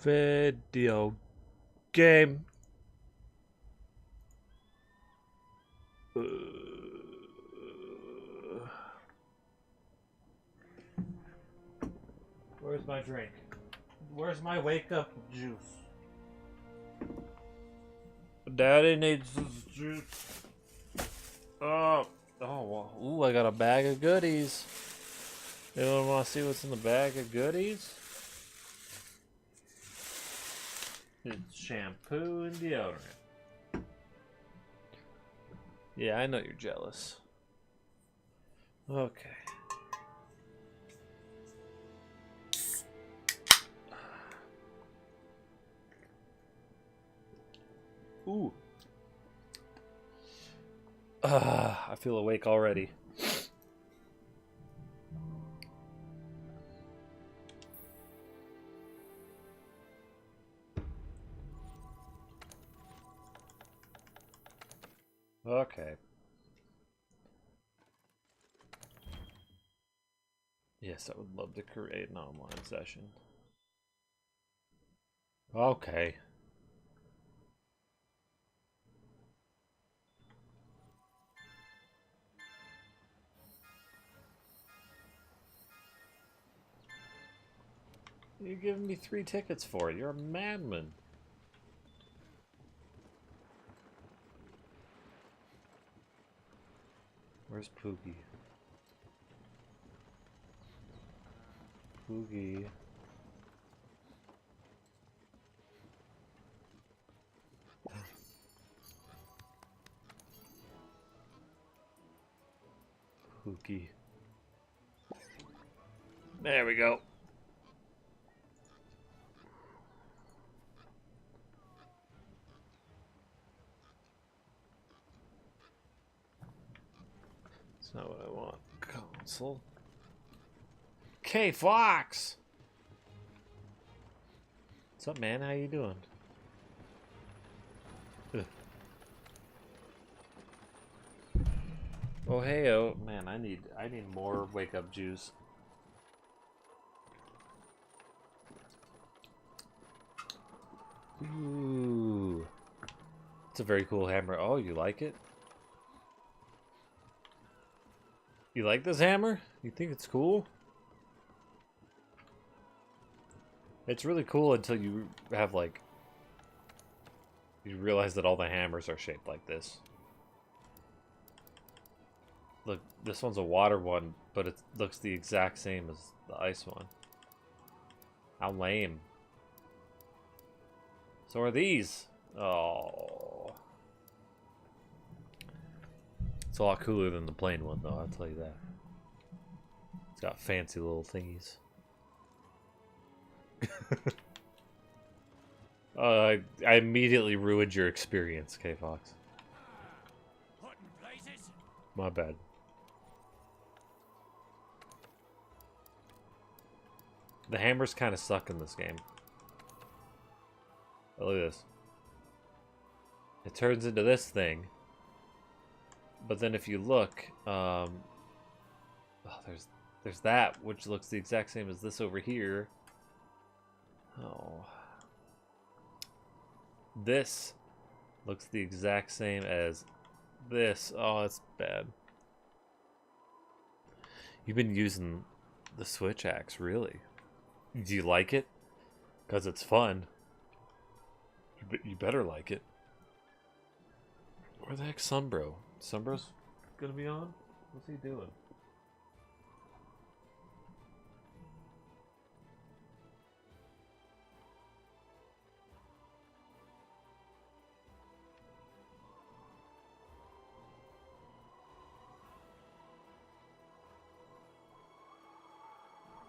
Video game. Uh, Where's my drink? Where's my wake up juice? Daddy needs his juice. Oh, well. Ooh, I got a bag of goodies. Anyone want to see what's in the bag of goodies? It's shampoo and deodorant. Yeah, I know you're jealous. Okay. Ooh. I feel awake already. Okay. Yes, I would love to create an online session. Okay. You're giving me 3 tickets for it. You're a madman. Where's Poogie? Poogie. Poogie. There we go. That's not what I want. Console. K Fox! What's up, man? How you doing? Ugh. Oh hey, oh man, I need more wake up juice. Ooh. It's a very cool hammer. Oh, you like it? You like this hammer? You think it's cool? It's really cool until you have like you realize that all the hammers are shaped like this. Look, this one's a water one, but it looks the exact same as the ice one. How lame. So are these. Oh. It's a lot cooler than the plain one, though, I'll tell you that. It's got fancy little thingies. I immediately ruined your experience, K-Fox. My bad. The hammers kind of suck in this game. Oh, look at this. It turns into this thing. But then if you look, oh, there's that, which looks the exact same as this over here. Oh. This looks the exact same as this. Oh, that's bad. You've been using the Switch axe, really? Do you like it? Because it's fun. You better like it. Where the heck's Sunbro? Sunbro's gonna be on? What's he doing?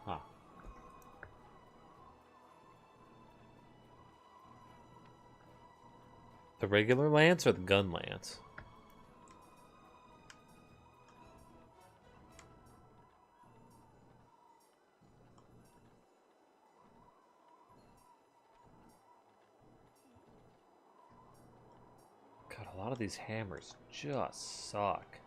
Huh. The regular lance or the gun lance? God, a lot of these hammers just suck.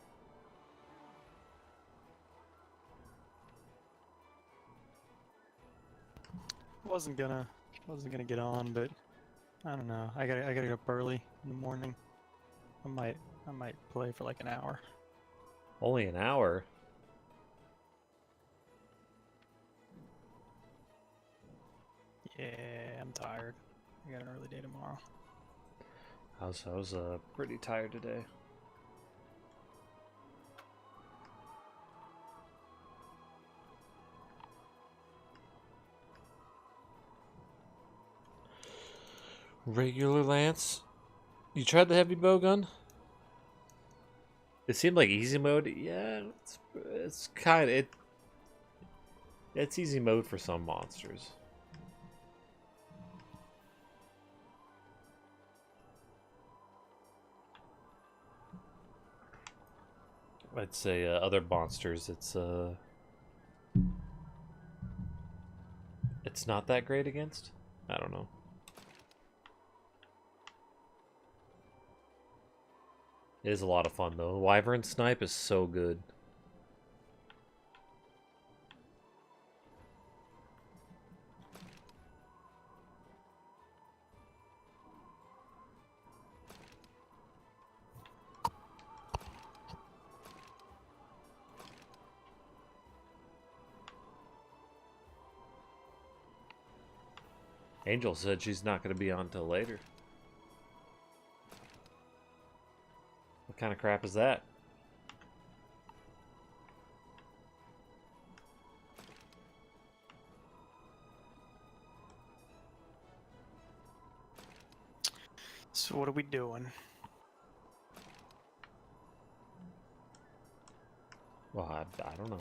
Wasn't gonna Wasn't gonna get on, but I don't know. I gotta get up early in the morning. I might play for like an hour. Only an hour? Yeah, I'm tired. I got an early day tomorrow. I was pretty tired today. Regular Lance? You tried the heavy bow gun? It seemed like easy mode. Yeah, it's kind of it's easy mode for some monsters. I'd say other monsters, it's not that great against. I don't know. It is a lot of fun though. The Wyvern Snipe is so good. Angel said she's not going to be on till later. What kind of crap is that? So what are we doing? Well, I don't know.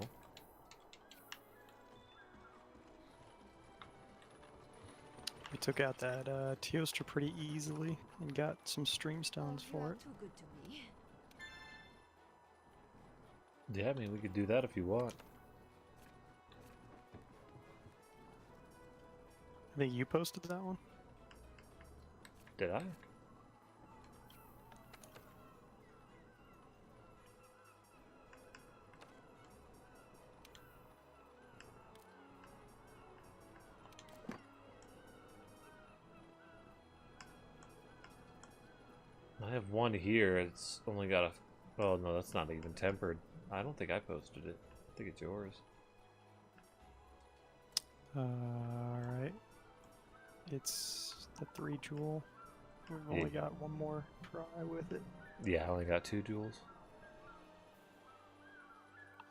We took out that Teostra pretty easily and got some stream stones for it. Too good to me. Yeah, I mean, we could do that if you want. I think you posted that one. Did I? I have one here. It's only got a... Oh, no, that's not even tempered. I don't think I posted it. I think it's yours. Alright. It's the 3 jewel. We've only got one more try with it. Yeah, I only got 2 jewels.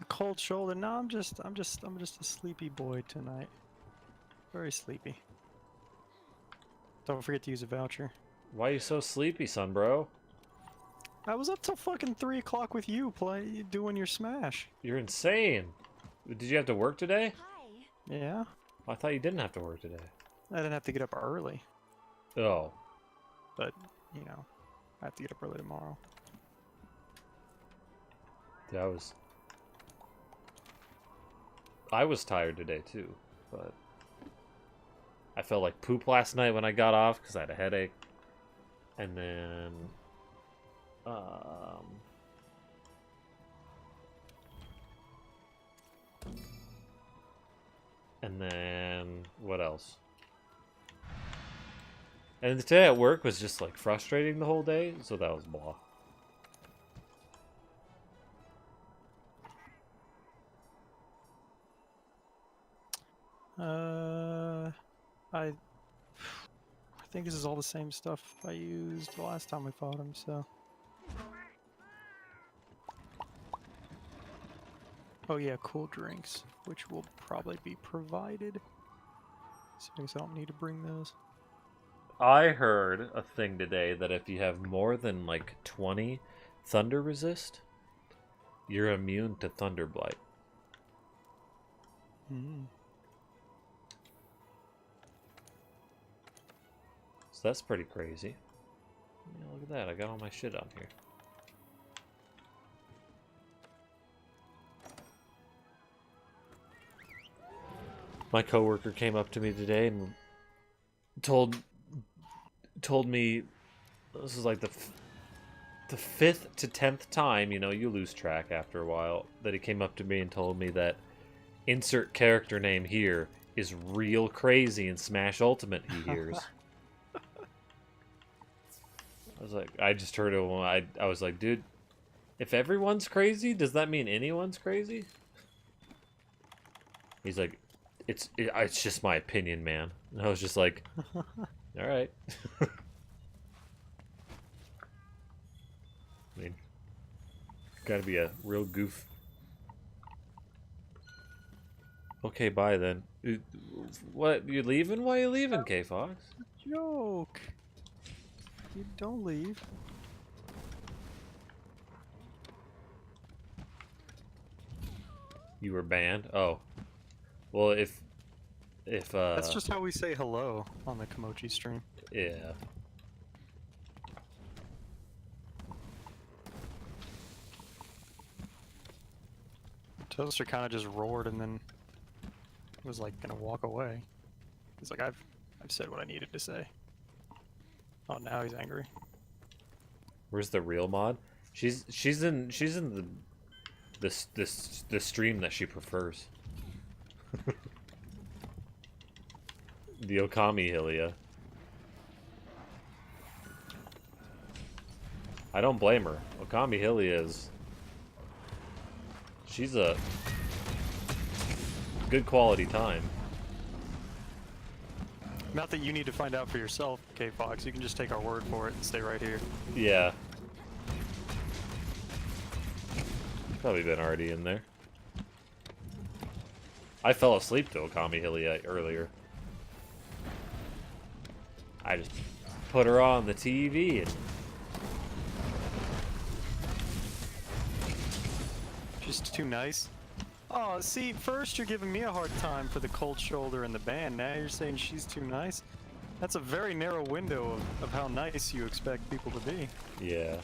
Cold shoulder. No, I'm just a sleepy boy tonight. Very sleepy. Don't forget to use a voucher. Why are you so sleepy, son, bro? I was up till fucking 3 o'clock with you, doing your smash. You're insane. Did you have to work today? Hi. Yeah. I thought you didn't have to work today. I didn't have to get up early, Oh. but you know, I have to get up early tomorrow. Yeah, I was tired today too, but I felt like poop last night when I got off because I had a headache. And then what else? And the day at work was just like frustrating the whole day, so that was blah. I think this is all the same stuff I used the last time we fought him, so. Oh yeah, cool drinks, which will probably be provided. So I guess I don't need to bring those. I heard a thing today that if you have more than like 20 thunder resist, you're immune to thunder blight. Hmm. So that's pretty crazy. Yeah, look at that, I got all my shit on here. My coworker came up to me today and told me this is like the 5th to 10th time, you know, you lose track after a while, that he came up to me and told me that insert character name here is real crazy in Smash Ultimate, he hears. I was like, I just heard it when I was like, dude, if everyone's crazy, does that mean anyone's crazy? He's like, it's just my opinion, man. And I was just like, all right. I mean, gotta be a real goof. Okay, bye then. What? You leaving? Why you leaving, K-Fox? Joke. You don't leave. You were banned? Oh. Well, if That's just how we say hello on the Komochi stream. yeah. Toaster kind of just roared and then was like gonna walk away. He's like, I've said what I needed to say. Oh, now he's angry. Where's the real mod? She's in the stream that she prefers. The Okami Hylia. I don't blame her. Okami Hylia is... She's a good quality time. Not that you need to find out for yourself, K-Fox. You can just take our word for it and stay right here. Yeah. Probably been already in there. I fell asleep to Okami Hylia earlier. I just put her on the TV and... Just too nice. Oh, see, first you're giving me a hard time for the cold shoulder and the band. Now you're saying she's too nice. That's a very narrow window of how nice you expect people to be. Yeah.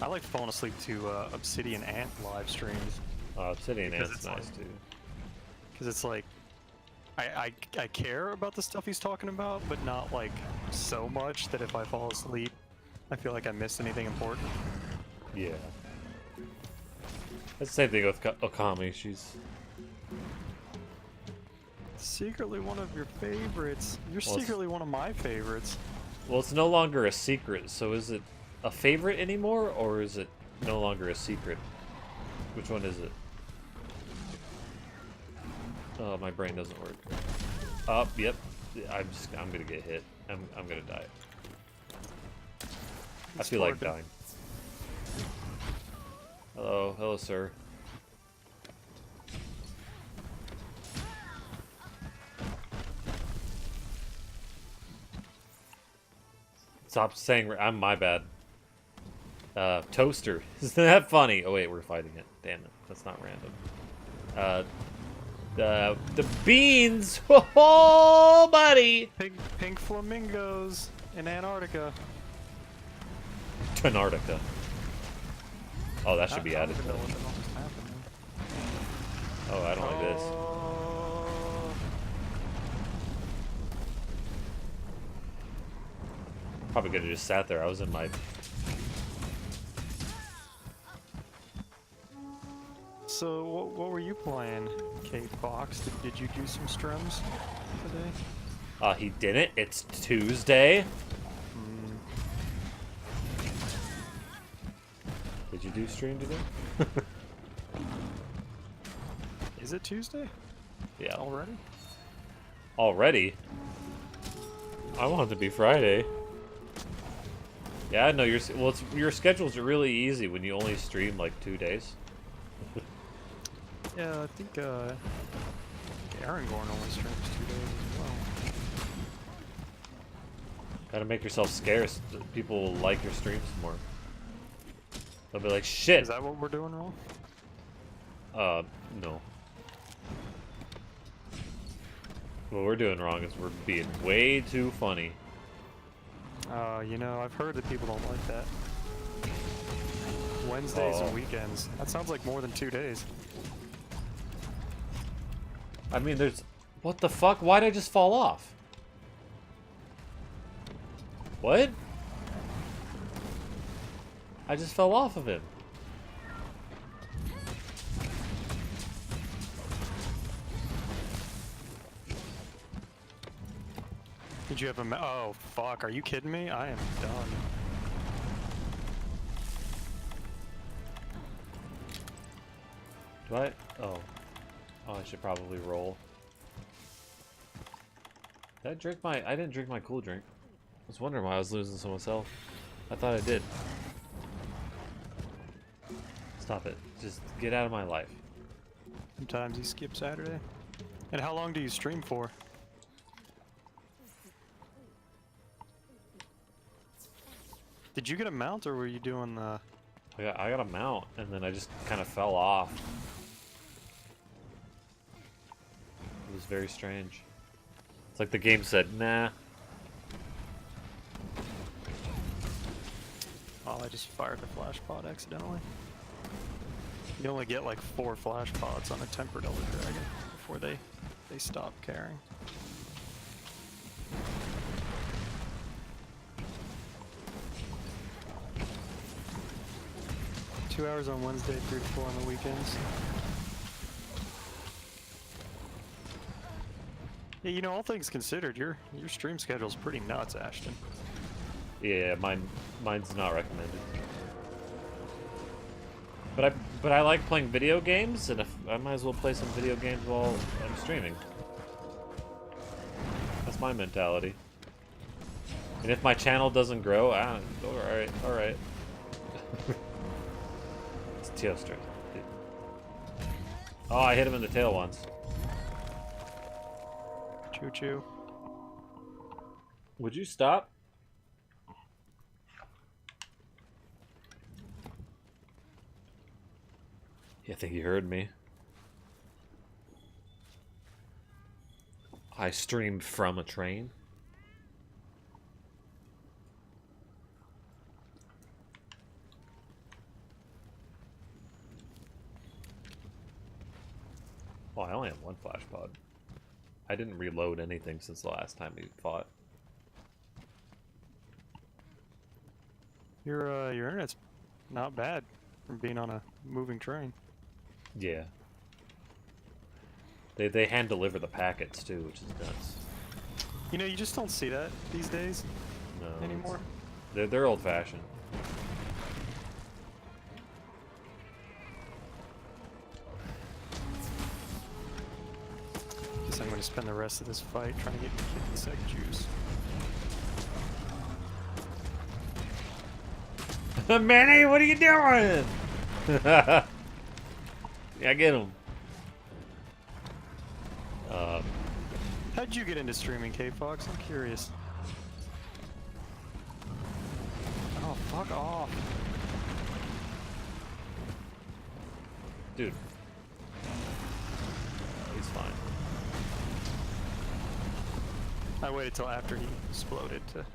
I like falling asleep to Obsidian Ant live streams. Obsidian Because Ant's it's nice like- too. Because it's like, I care about the stuff he's talking about, but not like so much that if I fall asleep, I feel like I missed anything important. Yeah. That's the same thing with Okami. She's... Secretly one of your favorites. You're Well, secretly one of my favorites. Well, it's no longer a secret, so is it a favorite anymore, or is it no longer a secret? Which one is it? Oh, my brain doesn't work. Yep. I'm gonna get hit. I'm gonna die. I feel like dying. Hello, sir. Stop saying I'm my bad. Toaster. Isn't that funny? Oh wait, we're fighting it. Damn it. That's not random. The beans! Oh, buddy! Pink flamingos in Antarctica. Antarctica. Oh, that should be I added. don't even know what the hell just happened there. Oh, I don't like this. Probably could have just sat there. I was in my... So, what were you playing, K-Fox? Did you do some streams today? He didn't. It's Tuesday. Did you do stream today? Is it Tuesday Yeah. already? Already? I want it to be Friday. Yeah, no, your schedules are really easy when you only stream like 2 days. Yeah, I think Aragorn only streams 2 days as well. Gotta make yourself scarce. People will like your streams more. They'll be like, shit! Is that what we're doing wrong? No. What we're doing wrong is we're being way too funny. You know, I've heard that people don't like that. Wednesdays Oh. and weekends. That sounds like more than 2 days. I mean, there's... What the fuck? Why'd I just fall off? What? I just fell off of him. Did you have a oh, fuck. Are you kidding me? I am done. Do I? Oh. Oh, I should probably roll. Did I drink my... I didn't drink my cool drink. I was wondering why I was losing so much health. I thought I did. Stop it. Just get out of my life. Sometimes you skip Saturday. And how long do you stream for? Did you get a mount, or were you doing the... I got a mount, and then I just kind of fell off. It was very strange. It's like the game said, nah. Oh, I just fired the flash pod accidentally. You only get like 4 flash pods on a tempered Elder Dragon before they stop carrying. Two hours on Wednesday, 3 to 4 on the weekends. Yeah, you know, all things considered, your stream schedule's pretty nuts, Ashton. Yeah, mine's not recommended. But I like playing video games, and if I might as well play some video games while I'm streaming. That's my mentality. And if my channel doesn't grow, all right. It's Teostra. Oh, I hit him in the tail once. Choo choo. Would you stop? Yeah, I think you heard me. I streamed from a train. Oh, I only have one flash pod. I didn't reload anything since the last time we fought. Your internet's not bad from being on a moving train. Yeah. They hand deliver the packets too, which is nuts. You know, you just don't see that these days No, anymore. They're old fashioned. Guess I'm going to spend the rest of this fight trying to get insect juice. Manny, what are you doing? Yeah, get him. How'd you get into streaming, K-Fox? I'm curious. Oh, fuck off. Dude. He's fine. I waited till after he exploded to...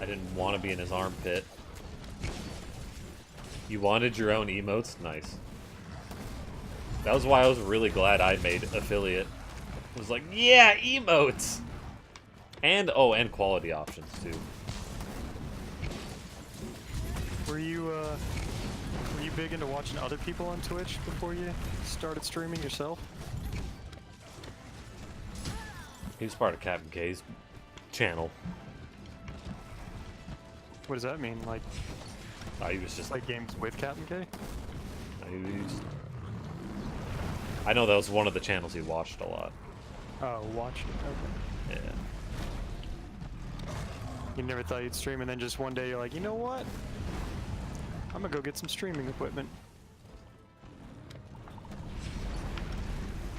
I didn't want to be in his armpit. You wanted your own emotes? Nice. That was why I was really glad I made affiliate. I was like, yeah, emotes! And, oh, and quality options, too. Were you big into watching other people on Twitch before you started streaming yourself? He was part of Captain K's channel. What does that mean? Like, He was just play games with Captain K? I know that was one of the channels he watched a lot. Oh, watched it. Okay. Yeah. You never thought you'd stream, and then just one day you're like, you know what? I'm gonna go get some streaming equipment.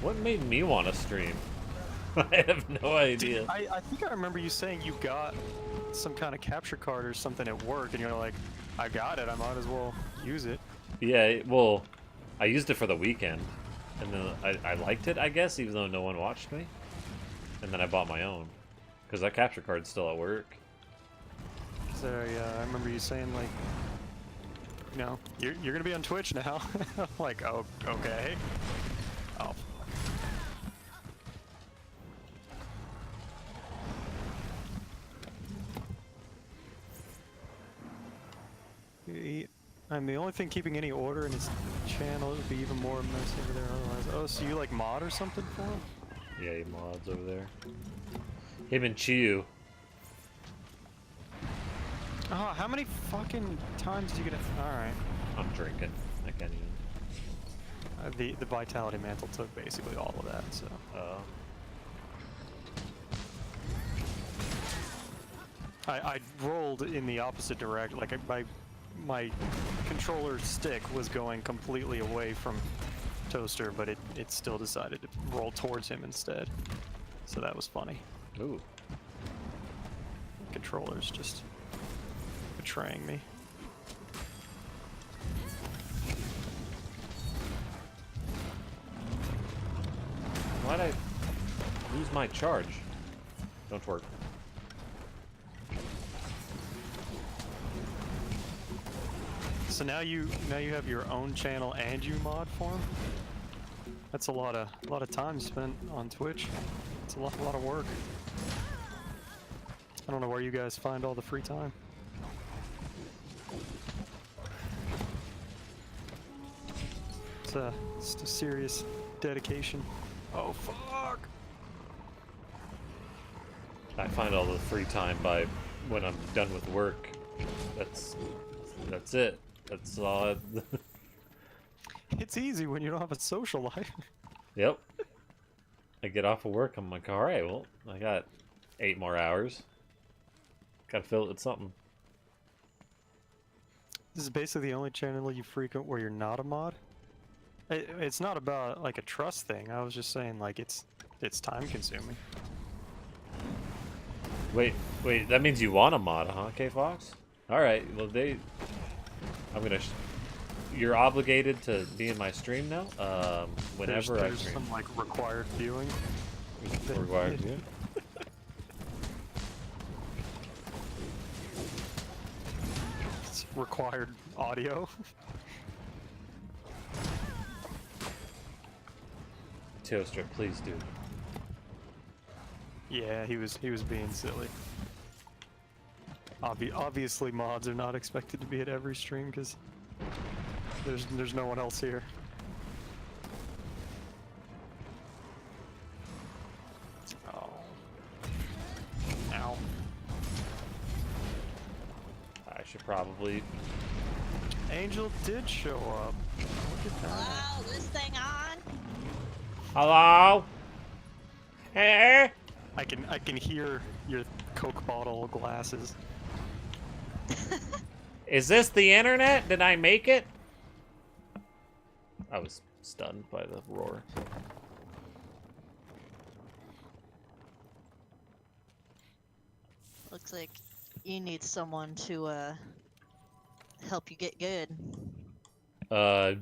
What made me want to stream? I have no idea. Dude, I think I remember you saying you got some kind of capture card or something at work, and you're like, I got it, I might as well use it. Yeah, well, I used it for the weekend, and then I liked it, I guess, even though no one watched me. And then I bought my own, because that capture card's still at work. So yeah, I remember you saying like, you know, you're gonna be on Twitch now. I'm like, oh, okay. Oh. And the only thing keeping any order in his channel would be even more messy over there otherwise. Oh, so you like mod or something for him? Yeah, he mods over there. Him and Chiyu. Oh, how many fucking times do you get? Alright. I'm drinking. I can't even. The Vitality Mantle took basically all of that, so. I rolled in the opposite direction. Like my controller stick was going completely away from Toaster, but it still decided to roll towards him instead. So that was funny. Ooh. Controller's just betraying me. Why'd I lose my charge? Don't work. So now you have your own channel and you mod for him. That's a lot of time spent on Twitch. It's a lot of work. I don't know where you guys find all the free time. It's a serious dedication. Oh fuck! I find all the free time by when I'm done with work. That's it. That's all. It's easy when you don't have a social life. Yep. I get off of work. I'm like, all right, well, I got 8 more hours. Gotta fill it with something. This is basically the only channel you frequent where you're not a mod. It's not about like a trust thing. I was just saying like it's time consuming. Wait, that means you want a mod, huh, K-Fox? Alright, well I'm gonna... You're obligated to be in my stream now? Whenever I there's stream. some like required viewing. Required, yeah. It's required audio. Toaster, please do. Yeah, he was being silly. Obviously, mods are not expected to be at every stream because there's no one else here. Oh. Ow. I should probably... Angel did show up. Look at that. Hello, this thing on? Hello? Hey? I can hear your Coke bottle glasses. Is this the internet? Did I make it? I was stunned by the roar. Looks like you need someone to help you get good. I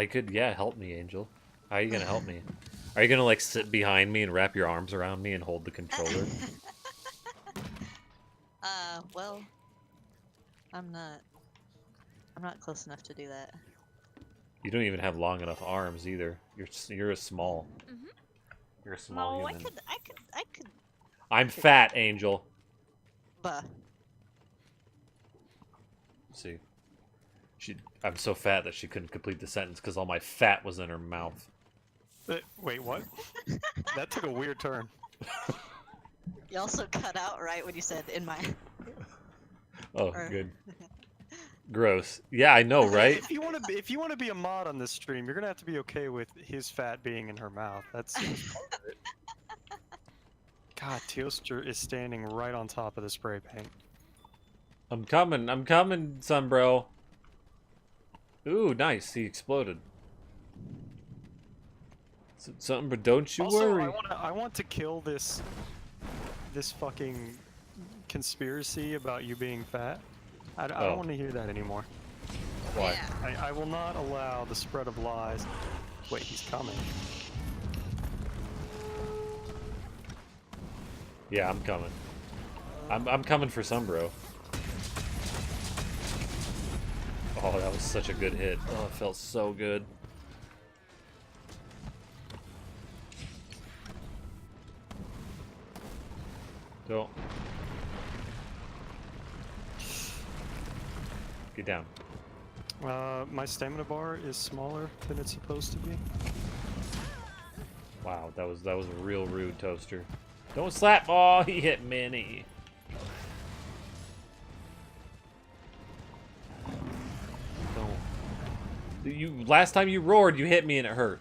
could, yeah, help me, Angel. How are you gonna help me? Are you gonna like sit behind me and wrap your arms around me and hold the controller? Well, I'm not close enough to do that. You don't even have long enough arms either. You're a small. Mhm. You're a small No, human. I could. I'm fat, Angel. Buh. See, I'm so fat that she couldn't complete the sentence because all my fat was in her mouth. Wait, what? That took a weird turn. You also cut out right when you said in my. Oh, Or- good. Gross. Yeah, I know, right? If you want to be a mod on this stream, you're gonna have to be okay with his fat being in her mouth. That's part of it. God, Toaster is standing right on top of the spray paint. I'm coming, son, bro. Ooh, nice. He exploded. Something, but don't you Also, worry. I want to kill this fucking conspiracy about you being fat. I Oh. don't want to hear that anymore. Why? Yeah. I will not allow the spread of lies. Wait, he's coming. Yeah, I'm coming. I'm coming for some, bro. Oh, that was such a good hit. Oh, it felt so good. Don't. Get down. My stamina bar is smaller than it's supposed to be. Wow, that was a real rude, Toaster. Don't slap. Oh, he hit Minnie. Don't. Last time you roared, you hit me and it hurt.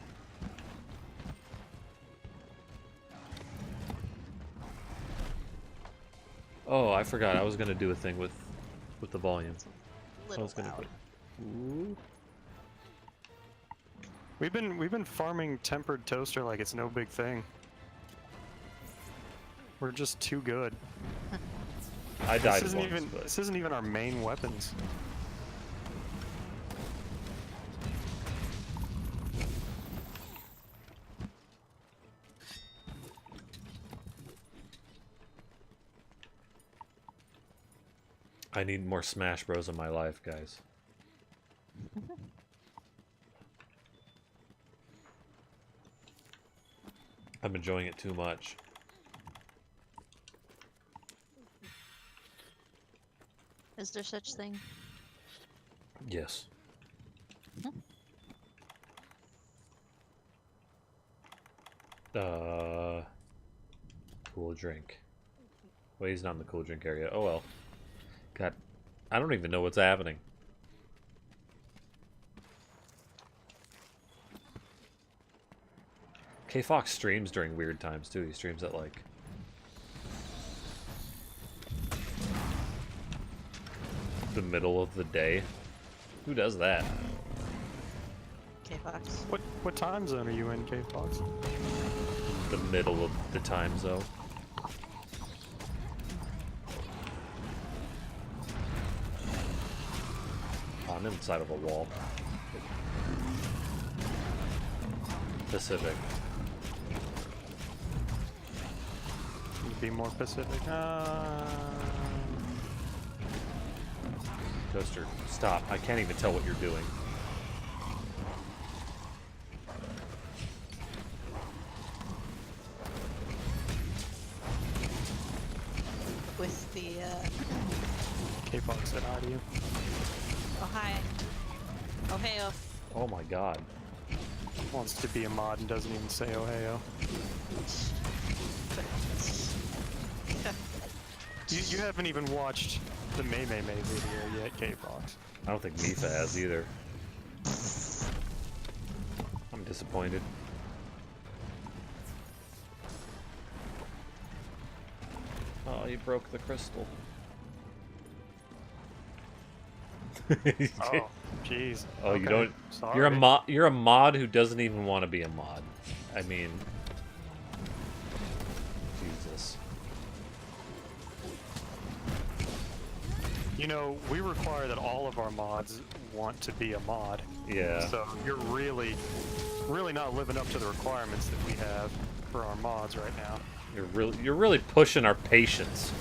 Oh, I forgot. I was gonna do a thing with the volume. A little gonna loud. Ooh. We've been farming tempered toaster like it's no big thing. We're just too good. I died This isn't once, even but this isn't even our main weapons. I need more Smash Bros in my life, guys. I'm enjoying it too much. Is there such thing? Yes. Cool drink. Well, he's not in the cool drink area. Oh well. God, I don't even know what's happening. K-Fox streams during weird times too. He streams at like the middle of the day. Who does that? K-Fox. What time zone are you in, K-Fox? The middle of the time zone. I'm inside of a wall. Pacific. Be more Pacific. Toaster, stop. I can't even tell what you're doing. With the, K-Fox said hi to you. oh hi. Oh hey, oh. Oh my god. Wants to be a mod and doesn't even say oh hey oh. You haven't even watched the May video yet, K-Fox. I don't think Mifa has either. I'm disappointed. Oh, you broke the crystal. Oh, jeez. Oh, you Okay, don't. Sorry. You're a mod. You're a mod who doesn't even want to be a mod. I mean, Jesus. You know, we require that all of our mods want to be a mod. Yeah. So you're really not living up to the requirements that we have for our mods right now. You're really pushing our patience.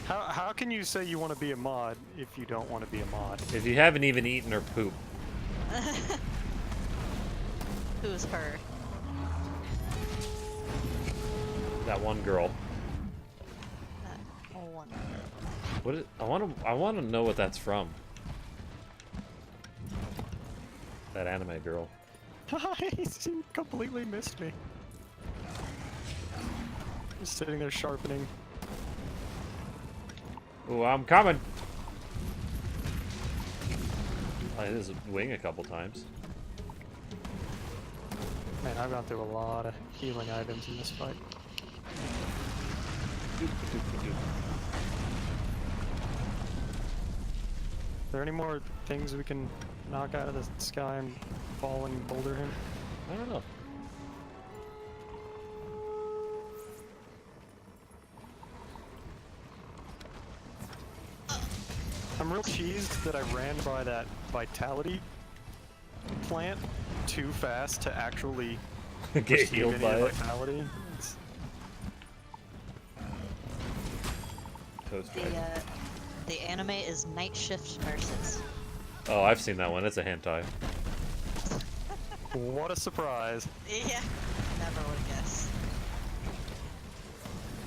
How can you say you want to be a mod if you don't want to be a mod? If you haven't even eaten or pooped. Who's her? That one girl. That one. What is, I want to know what that's from. That anime girl. He completely missed me. Just sitting there sharpening. Oh, I'm coming. I hit his wing a couple times. Man, I've gone through a lot of healing items in this fight. Are there any more things we can knock out of the sky and fall and boulder him? I don't know. I'm real cheesed that I ran by that vitality plant too fast to actually Get receive healed any by of the it. vitality. It's- Toast The, right. the anime is Night Shift Nurses. Oh, I've seen that one. It's a hentai. What a surprise! Yeah. Never would guess.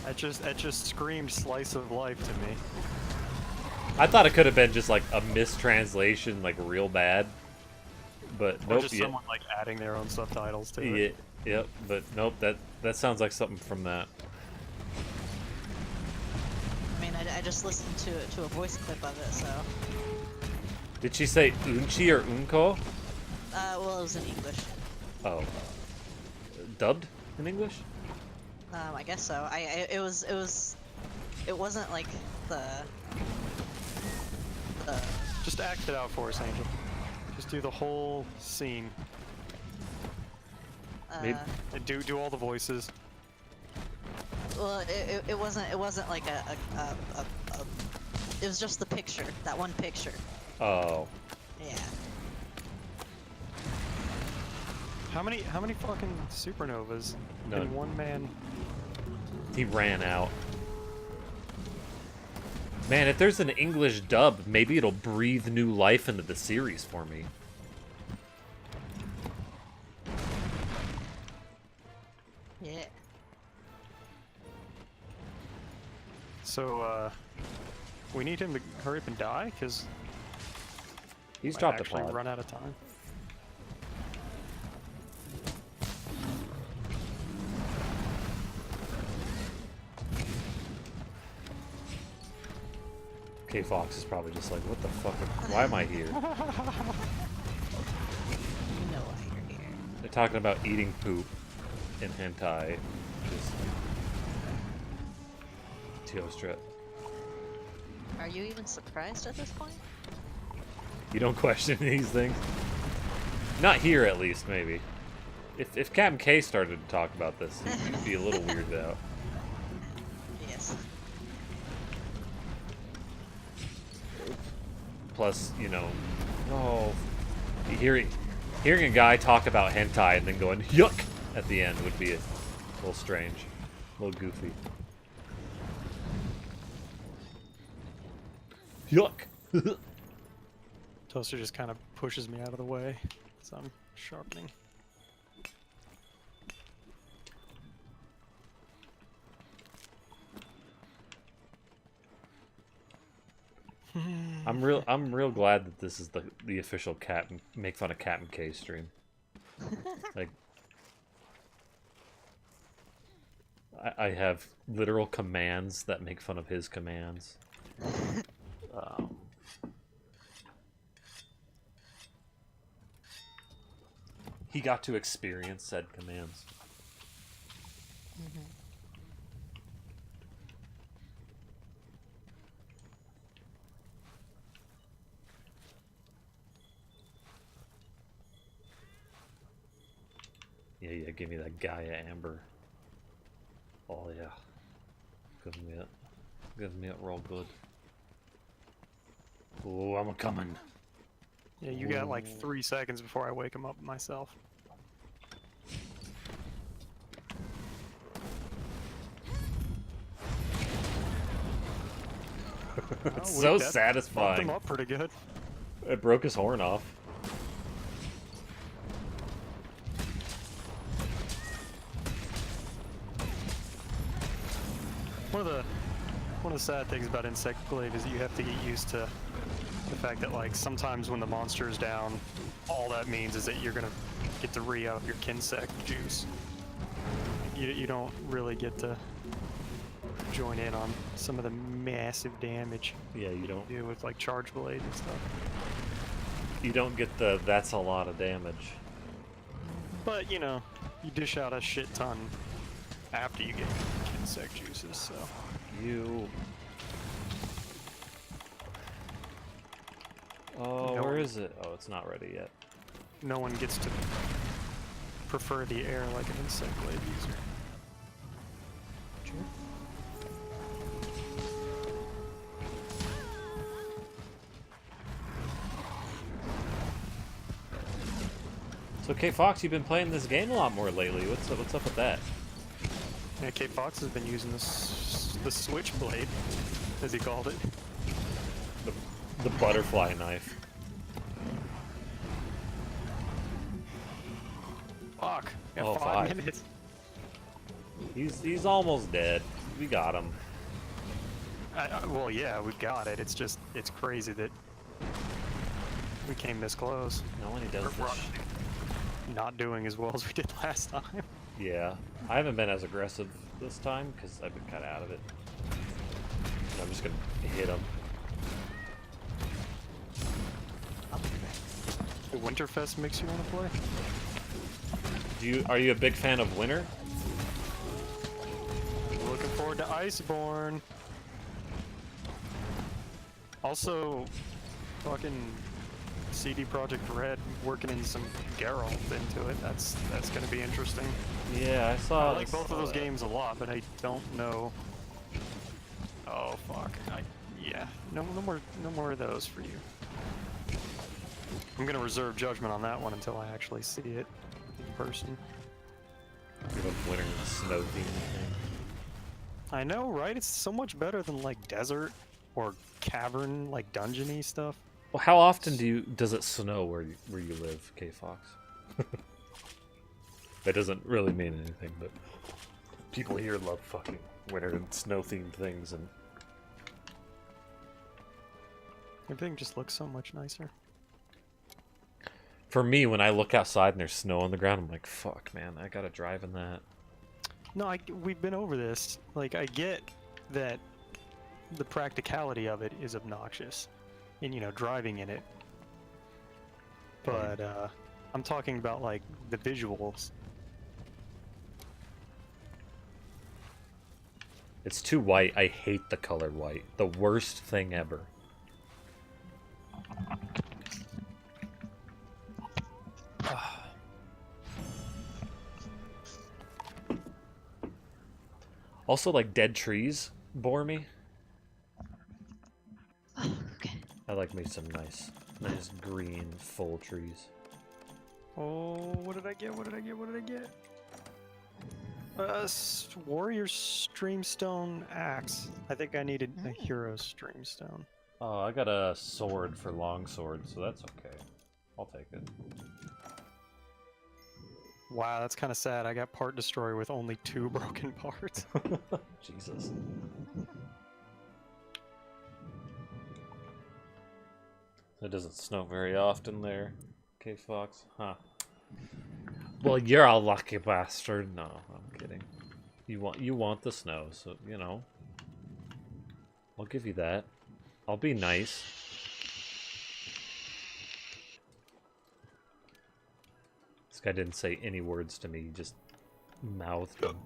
That just screamed slice of life to me. I thought it could have been just like a mistranslation, like real bad. But Or nope. just Yeah, someone like adding their own subtitles to yeah, it. yep. But nope. That sounds like something from that. I mean, I just listened to a voice clip of it, so. Did she say unchi or unko? Well, it was in English. Oh, dubbed in English? I guess so. It wasn't like the. Just act it out for us, Angel. Just do the whole scene. Maybe- And do all the voices. Well, it wasn't like it was just the picture, that one picture. Oh, Yeah. How many fucking supernovas None. in one man? he ran out. Man, if there's an English dub, maybe it'll breathe new life into the series for me. Yeah. So we need him to hurry up and die because He's might dropped the actually pod. run out of time. K Fox is probably just like, what the fuck? Why am I here? You know why you're here. They're talking about eating poop in hentai. Just Teostra. Are you even surprised at this point? You don't question these things? Not here, at least, maybe. If Captain K started to talk about this, you'd be a little weirded out. Yes. Plus, you know, hearing a guy talk about hentai and then going yuck at the end would be a little strange, a little goofy. Yuck. Toaster just kind of pushes me out of the way, so I'm sharpening. I'm real glad that this is the official Captain make fun of Captain K stream. Like, I have literal commands that make fun of his commands. He got to experience said commands. Yeah, give me that Gaia Amber. Oh yeah. Give me it real good. Oh, I'm a coming. Yeah, you got like 3 seconds before I wake him up myself. It's Well, so that bumped satisfying. him up pretty good. It broke his horn off. One of the sad things about Insect Glaive is that you have to get used to the fact that like sometimes when the monster is down, all that means is that you're gonna get to re-up your Kinsect juice. You don't really get to join in on some of the massive damage Yeah, you don't you do with like Charge Blade and stuff. get the that's a lot of damage. But you know, you dish out a shit ton after you get Kinsect juices, so. You. Oh, No. where is it? Oh, it's not ready yet. No one gets to prefer the air like an Insect Glaive user. So, K Fox, you've been playing this game a lot more lately. What's up with that? Yeah, K Fox has been using the Switchblade, as he called it. The butterfly knife. Fuck. Got Oh, 5 5. minutes. He's almost dead. We got him. Well, yeah, we got it. It's just, it's crazy that we came this close. No one does We're this. not doing as well as we did last time. Yeah, I haven't been as aggressive this time because I've been kind of out of it. And I'm just gonna hit them. The Winterfest makes you want to play? Are you a big fan of Winter? Looking forward to Iceborne. Also, fucking CD Projekt Red working in some Geralt into it. That's gonna be interesting. Yeah, I saw. I like both of those games a lot, but I don't know. Oh fuck! Yeah, no more of those for you. I'm gonna reserve judgment on that one until I actually see it in person. Winter and snow theme thing. I know, right? It's so much better than like desert or cavern, like dungeony stuff. Well, how often does it snow where you live, K Fox? That doesn't really mean anything, but people here love fucking winter and snow themed things, and Everything just looks so much nicer. for me, when I look outside and there's snow on the ground, I'm like, fuck, man, I gotta drive in that. No, we've been over this. Like, I get that the practicality of it is obnoxious, and driving in it. But I'm talking about like the visuals. It's too white. I hate the color white. The worst thing ever. Also, like, dead trees bore me. Oh, okay. I like me some nice green, full trees. Oh, what did I get? What did I get? What did I get? Warrior Streamstone Axe. I think I needed a Hero Streamstone. Oh, I got a sword for longsword, so that's okay. I'll take it. Wow, that's kind of sad. I got Part Destroyer with only 2 broken parts. Jesus. It doesn't snow very often there, K Fox, huh? Well, you're a lucky bastard. No, I'm kidding. You want the snow, so I'll give you that. I'll be nice. This guy didn't say any words to me, he just mouthed them.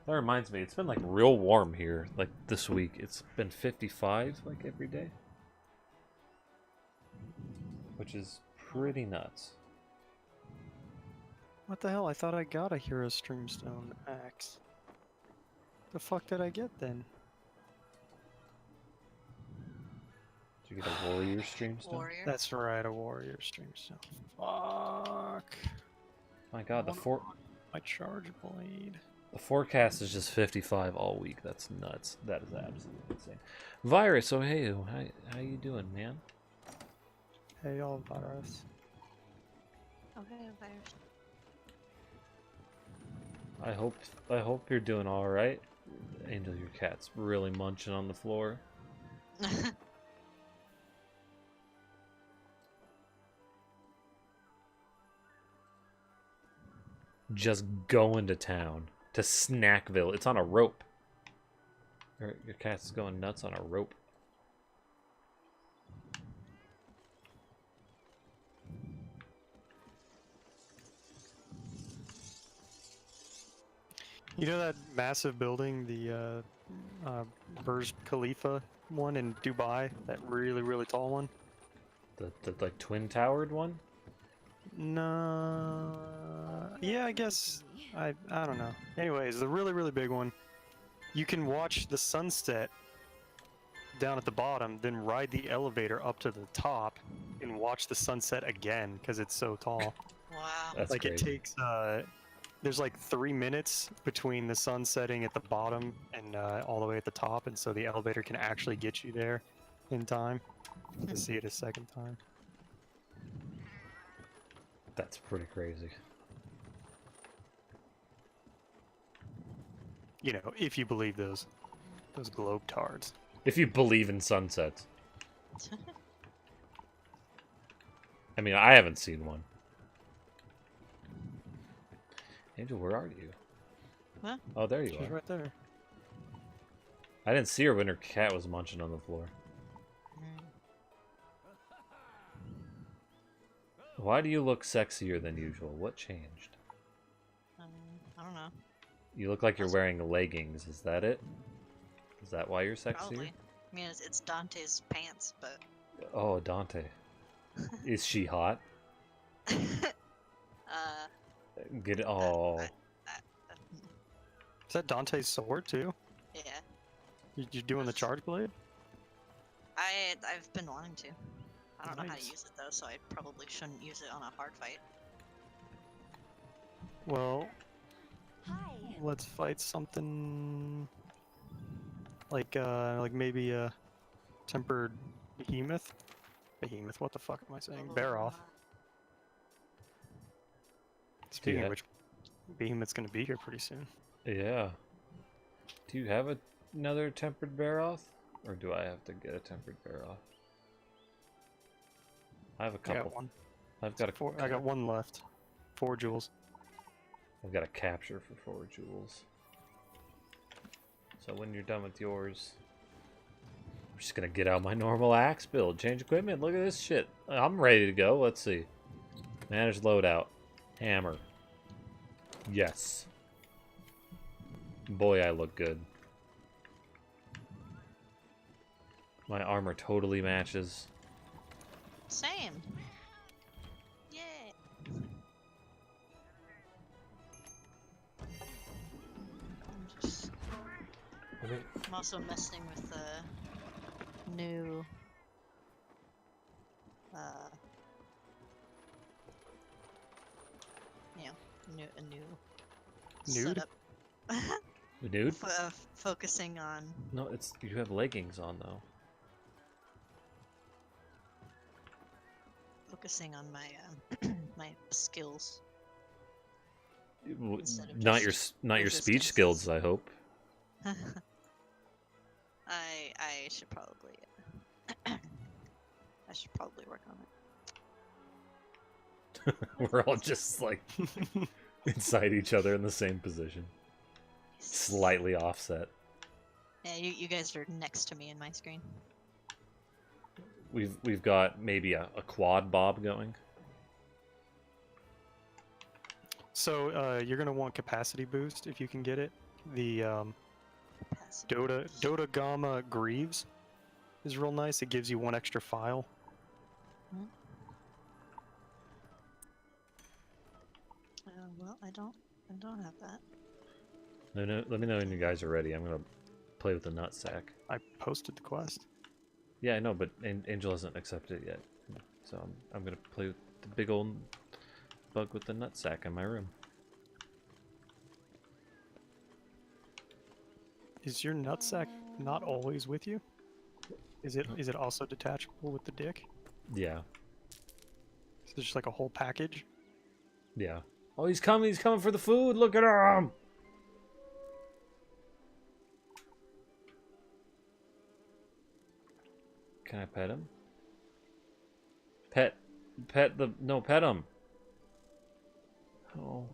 That reminds me, it's been like real warm here, like this week. It's been 55 like every day. Which is pretty nuts. What the hell? I thought I got a Hero Streamstone Axe. The fuck did I get then? Did you get a warrior streamstone? Warrior. That's right, a Warrior Streamstone. Fuck. My god, My Charge Blade. the forecast is just 55 all week. That's nuts. That is absolutely insane. Virus, oh hey, how you doing, man? Hey, y'all, Virus. Okay, virus. I hope you're doing all right. Angel, your cat's really munching on the floor. Just going to town to Snackville. It's on a rope. Your cat's going nuts on a rope. You know that massive building, the Burj Khalifa one in Dubai? That really, really tall one? The like twin-towered one? No. Yeah, I guess. I don't know. Anyways, the really, really big one. You can watch the sunset down at the bottom, then ride the elevator up to the top and watch the sunset again because it's so tall. Wow. That's Like crazy. it takes there's like 3 minutes between the sun setting at the bottom and all the way at the top, and so the elevator can actually get you there in time to see it a second time. That's pretty crazy. You know, if you believe those globetards. If you believe in sunsets. I mean, I haven't seen one. Angel, where are you? What? Oh, there you She's are. right there. I didn't see her when her cat was munching on the floor. Mm. Why do you look sexier than usual? What changed? I don't know. You look like you're wearing leggings. Is that it? Is that why you're sexier? Probably. I mean, it's Dante's pants, but. Oh, Dante. Is she hot? Get it? Oh. Is that Dante's sword too? Yeah. You doing the charge blade? I've been wanting to. I don't know how to Nice. use it though, so I probably shouldn't use it on a hard fight. Well, Hi. let's fight something like maybe a tempered behemoth. Behemoth. What the fuck am I saying? Baroth. Speaking Yeah. of which, Behemoth's gonna be here pretty soon. Yeah. Do you have another tempered Baroth? Or do I have to get a tempered Baroth? I have a I couple. got one. I've got a Four, I got one left. 4 jewels. I've got a capture for 4 jewels. So when you're done with yours, I'm just gonna get out my normal axe build, change equipment. Look at this shit. I'm ready to go. Let's see. Manage loadout. Hammer. Yes. Boy, I look good. My armor totally matches. Same. Yay. I'm also messing with the new a new Nude? setup. Dude? Focusing on No, it's you have leggings on though. my my skills. Instead of Not your just not your speech resistances. skills, I hope. I should probably I should probably work on it. We're all just like inside each other in the same position, slightly offset. Yeah, you guys are next to me in my screen. We've got maybe a quad bob going. So you're gonna want capacity boost if you can get it. The Passive. Dota Gamma Greaves is real nice. It gives you 1 extra file. Well, I don't have that. Let me know when you guys are ready. I'm gonna play with the nutsack. I posted the quest. Yeah, I know, but Angel hasn't accepted it yet, so I'm gonna play with the big old bug with the nutsack in my room. Is your nutsack not always with you? Is it also detachable with the dick? Yeah, Is it just like a whole package? yeah. Oh, he's coming! He's coming for the food! Look at him! Can I pet him? Pet him. Oh.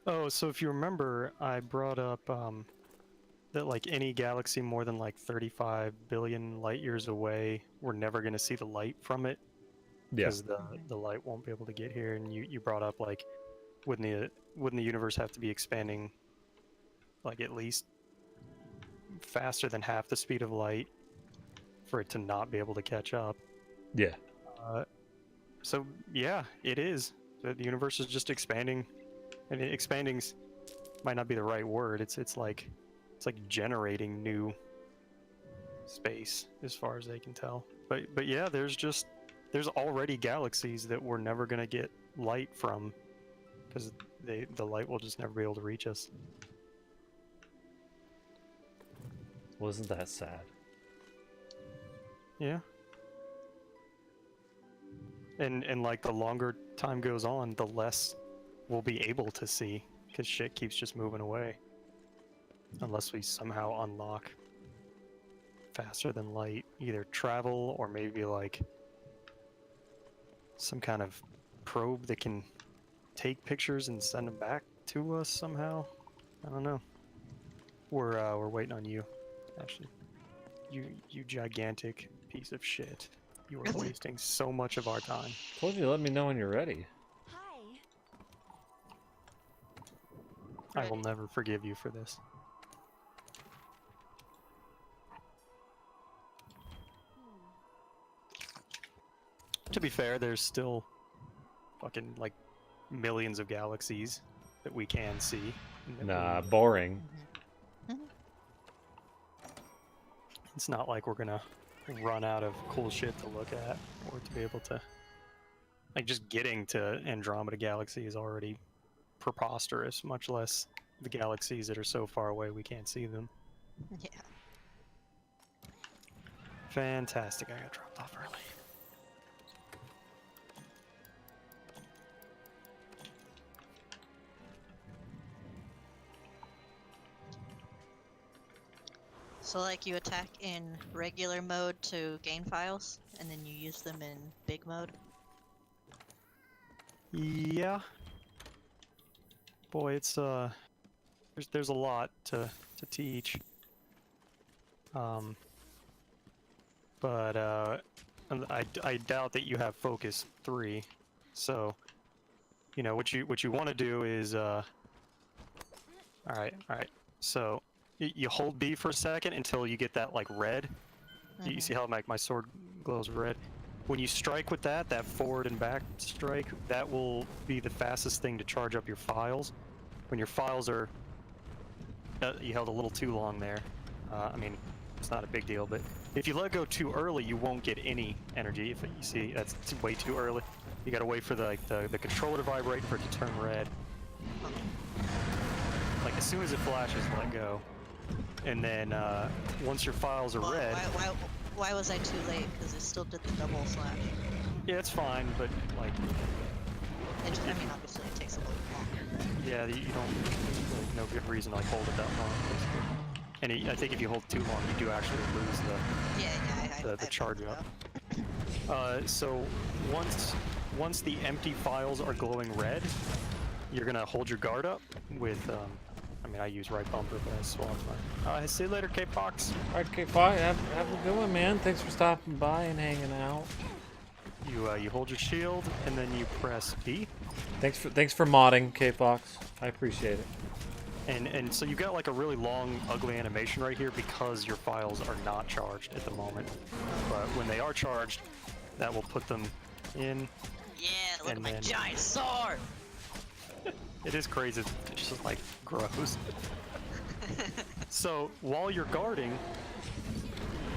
Oh, so if you remember, I brought up that like any galaxy more than like 35 billion light years away, we're never going to see the light from it Yeah. because the light won't be able to get here. And you brought up like, wouldn't the universe have to be expanding like at least faster than half the speed of light for it to not be able to catch up? Yeah. So yeah, it is. The universe is just expanding, and expanding might not be the right word. It's like generating new space as far as they can tell. But yeah, there's already galaxies that we're never gonna get light from because the light will just never be able to reach us. Wasn't that sad? Yeah. And like the longer time goes on, the less we'll be able to see because shit keeps just moving away. Unless we somehow unlock faster than light, either travel or maybe like some kind of probe that can take pictures and send them back to us somehow. I don't know. We're waiting on you, Ashley. You gigantic piece of shit. You are wasting so much of our time. Told you to let me know when you're ready. I will Ready. never forgive you for this. To be fair, there's still fucking like millions of galaxies that we can see. and that Nah, we- boring. It's not like we're gonna run out of cool shit to look at or to be able to. Like, just getting to Andromeda Galaxy is already preposterous, much less the galaxies that are so far away we can't see them. Yeah. Fantastic, I got dropped off early. So like you attack in regular mode to gain files, and then you use them in big mode. Yeah. Boy, it's there's a lot to teach. But and I doubt that you have focus 3. So, you know, what you want to do is all right. So, you hold B for a second until you get that like red. You see how my sword glows red? When you strike with that forward and back strike, that will be the fastest thing to charge up your files. When your files are... you held a little too long there. I mean, it's not a big deal, but if you let go too early, you won't get any energy. If you see, that's way too early. You gotta wait for the controller to vibrate for it to turn red. Like, as soon as it flashes, let go. And then, once your files are Well, red... why was I too late? Because it still did the double slash. Yeah, it's fine, but, like... It just, I mean, obviously it takes a little longer. Yeah, you don't... There's really no good reason to, like, hold it that long, basically. And I think if you hold too long, you do actually lose Yeah, the charge up. So once the empty files are glowing red, you're gonna hold your guard up with... I mean, I use right bumper, but I swapped mine. See you later, K-Fox. Alright, K-Fox, have a good one, man. Thanks for stopping by and hanging out. You hold your shield, and then you press B. Thanks for modding, K-Fox. I appreciate it. And so you've got like a really long, ugly animation right here because your files are not charged at the moment. But when they are charged, that will put them in. Yeah, look And at my then- giant sword! It is crazy. It's just like gross. So while you're guarding,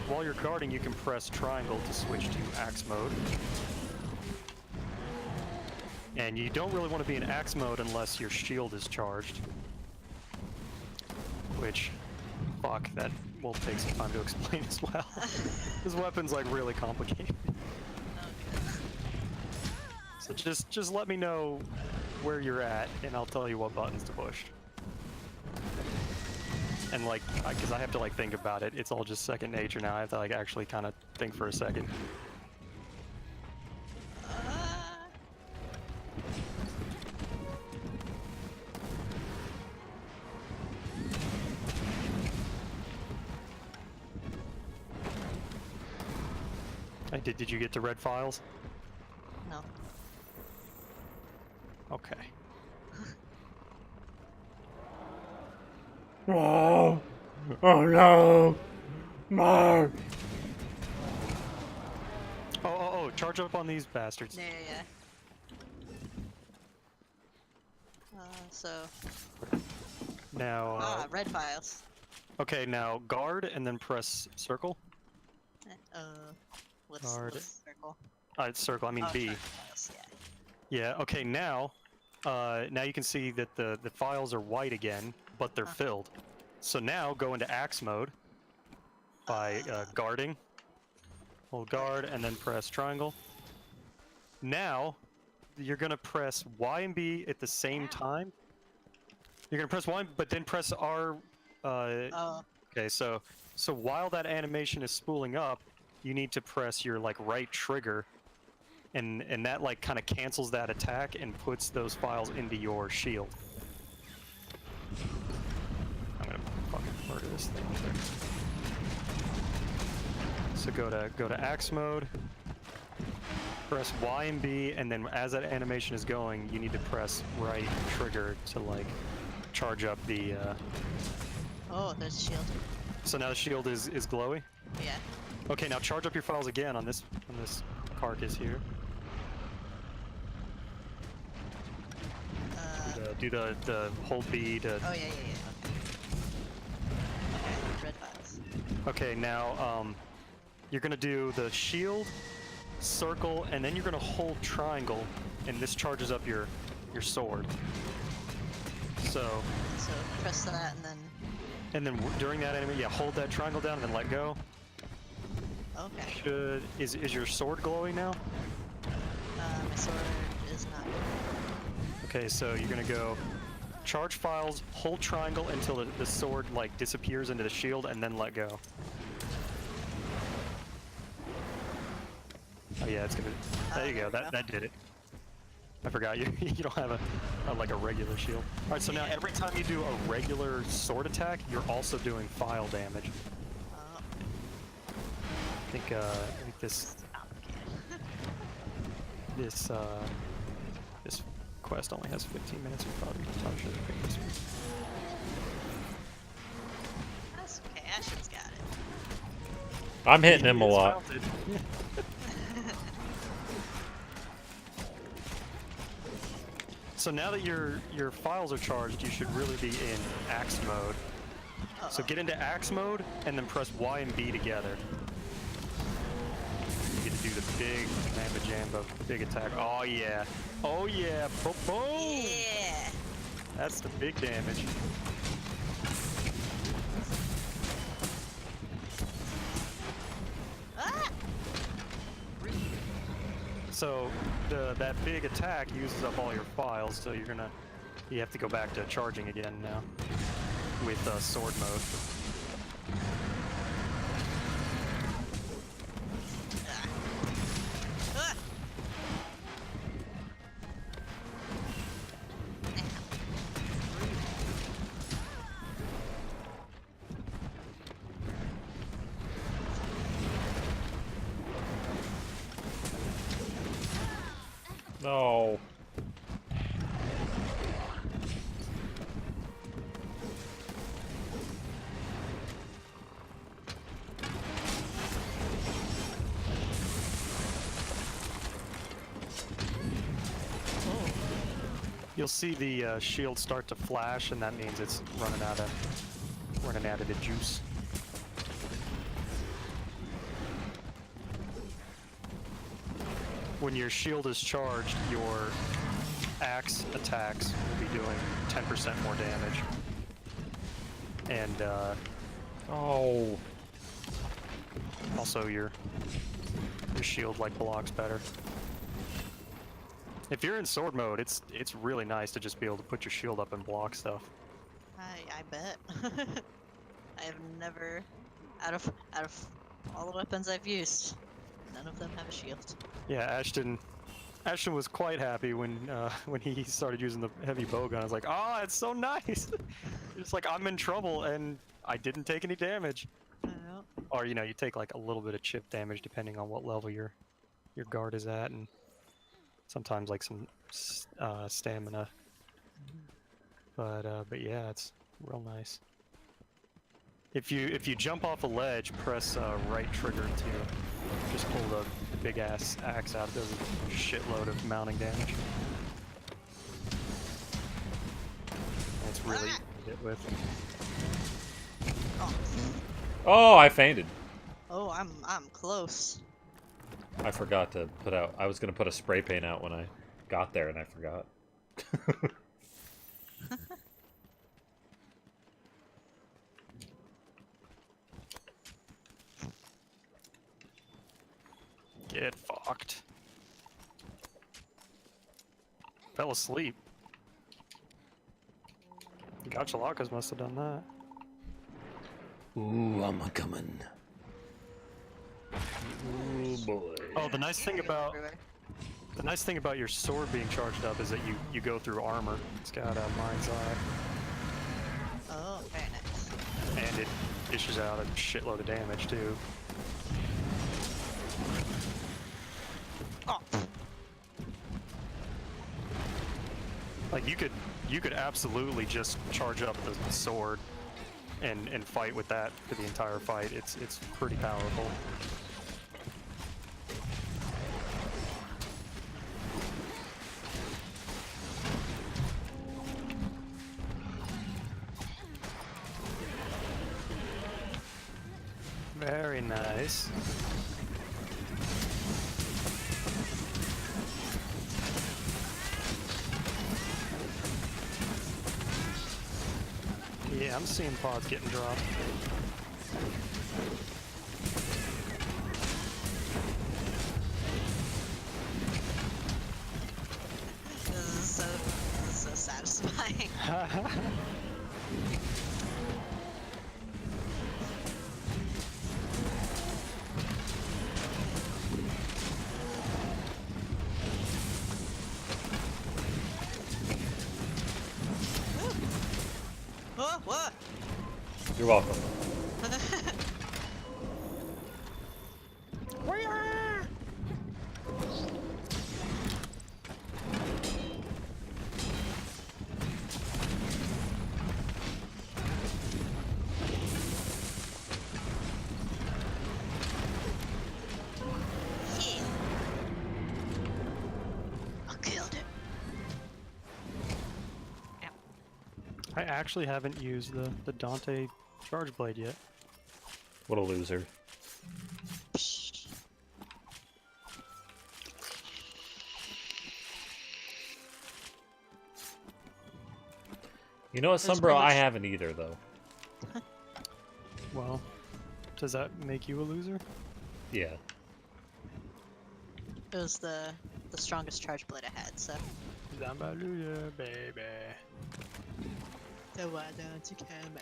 you can press triangle to switch to axe mode. And you don't really want to be in axe mode unless your shield is charged. Which, fuck, that will take some time to explain as well. This weapon's like really complicated. So just let me know where you're at, and I'll tell you what buttons to push. And like, because I have to like think about it, it's all just second nature now. I have to like actually kind of think for a second. Did you get the red files? No. Okay. Oh, oh no, Mark. Oh, charge up on these bastards. Yeah. So... Now, red files. okay, now guard and then press circle. What's Guard. circle? It's circle, I mean Oh, B. sorry, files, yeah. Yeah, okay, now you can see that the files are white again, but they're filled. So now go into axe mode by guarding. Hold guard and then press triangle. Now you're gonna press Y and B at the same time You're gonna press Y, but then press R. Oh, Okay, so while that animation is spooling up, you need to press your like right trigger, and that like kind of cancels that attack and puts those files into your shield. I'm gonna fucking murder this thing here. So go to axe mode, press Y and B, and then as that animation is going, you need to press right trigger to like charge up the. oh, there's a shield. So now the shield is glowy. Yeah. Okay, now charge up your files again on this carcass here. Do the hold B to. Oh yeah. Okay, red files. Okay, now you're gonna do the shield, circle, and then you're gonna hold triangle, and this charges up your sword. So press that and then. During that animation, yeah, hold that triangle down and then let go. Okay. Is your sword glowy now? My sword is not. Okay, so you're gonna go charge files, hold triangle until the sword like disappears into the shield, and then let go. Oh yeah, it's gonna. There you go. That did it. I forgot you don't have a like a regular shield. All right, so now every time you do a regular sword attack, you're also doing file damage. I think this this quest only has 15 minutes. We probably should have picked this one. That's okay. Ashton's got it. I'm hitting him a He is lot. mounted. So now that your files are charged, you should really be in axe mode. So get into axe mode and then press Y and B together. You get to do the big mamma jamba, big attack. Oh yeah, oh yeah, boom! Yeah. That's the big damage. Ah! So that big attack uses up all your files, so you have to go back to charging again now with sword mode. Ah. No. You'll see the shield start to flash, and that means it's running out of the juice. When your shield is charged, your axe attacks will be doing 10% more damage. And Oh. also your shield like blocks better. If you're in sword mode, it's really nice to just be able to put your shield up and block stuff. I bet. I have never, out of all the weapons I've used, none of them have a shield. Yeah, Ashton was quite happy when he started using the heavy bowgun. I was like, oh, it's so nice. It's like I'm in trouble and I didn't take any damage. Or you take like a little bit of chip damage depending on what level your guard is at, and sometimes like some stamina. But yeah, it's real nice. If you jump off a ledge, press right trigger to just pull the big ass axe out. It does a shitload of mounting damage. And it's really easy to hit with. Oh. Oh, I fainted. Oh, I'm close. I forgot to put out. I was gonna put a spray paint out when I got there, and I forgot. Get fucked. Fell asleep. Gachalakas must have done that. Ooh, I'm a coming. Oh boy. Oh, the nice thing about Everywhere. your sword being charged up is that you go through armor. It's got a mind's eye, Oh, very nice. and it dishes out a shitload of damage too. Oh, Like you could absolutely just charge up the sword and fight with that for the entire fight. It's pretty powerful. Very nice. Yeah, I'm seeing pods getting dropped. this is so satisfying. Oh, what? You're welcome. Yeah. I killed it. Yep. I actually haven't used the Dante Charge Blade yet. What a loser. Psh. You know what, There's Sunbro? pretty I much- haven't either, though. Well, does that make you a loser? Yeah. It was the strongest charge blade I had, so. Zambaluya, baby. So why don't you come in?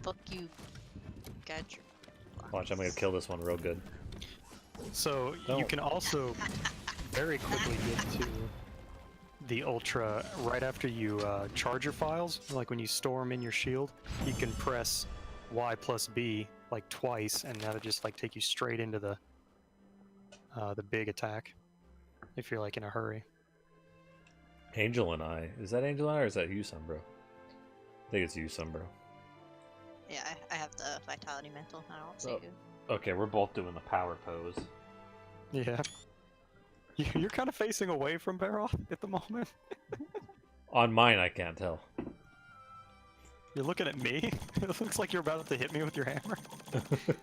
Fuck you, Gadget. Watch, I'm gonna kill this one real good. So you Don't. can also very quickly get to the Ultra right after you charge your files. Like when you store them in your shield, you can press Y plus B like twice, and that'll just like take you straight into the big attack if you're like in a hurry. Angel and I. Is that Angel and I or is that you, Sunbro? I think it's you, Sunbro. Yeah, I have the vitality mantle. I don't see Oh. who. Okay, we're both doing the power pose. Yeah. You're kind of facing away from Baroth at the moment. On mine, I can't tell. You're looking at me. It looks like you're about to hit me with your hammer. Another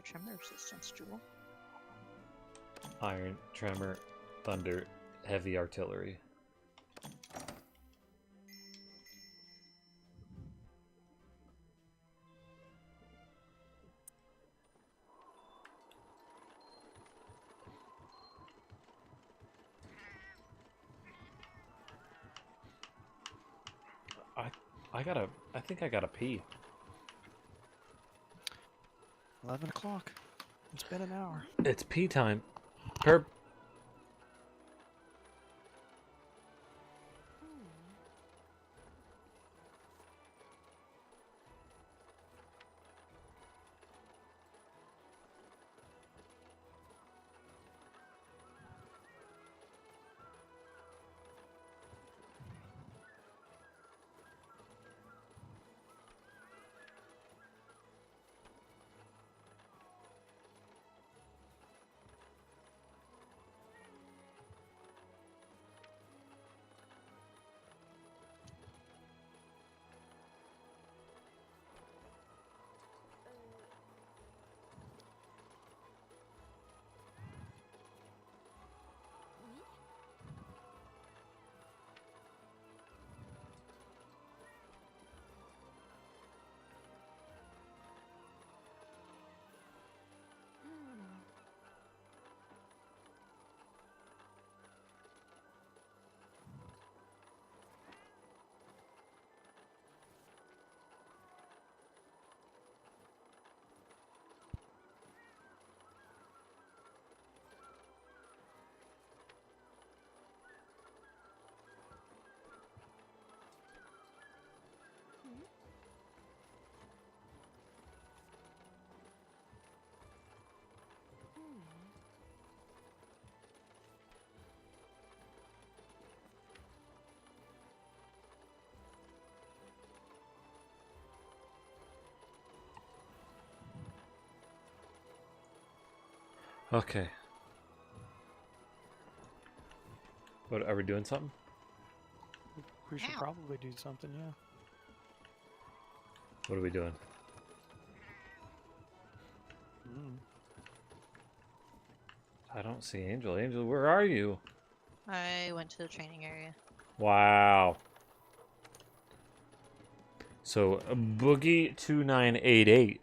tremor resistance jewel. Iron, tremor, thunder, heavy artillery. I think I gotta pee. 11 o'clock. It's been an hour. It's pee time. Herb. Okay. What, are we doing something? We should Ow. probably do something, yeah. What are we doing? Mm. I don't see Angel. Angel, where are you? I went to the training area. Wow. So Boogie2988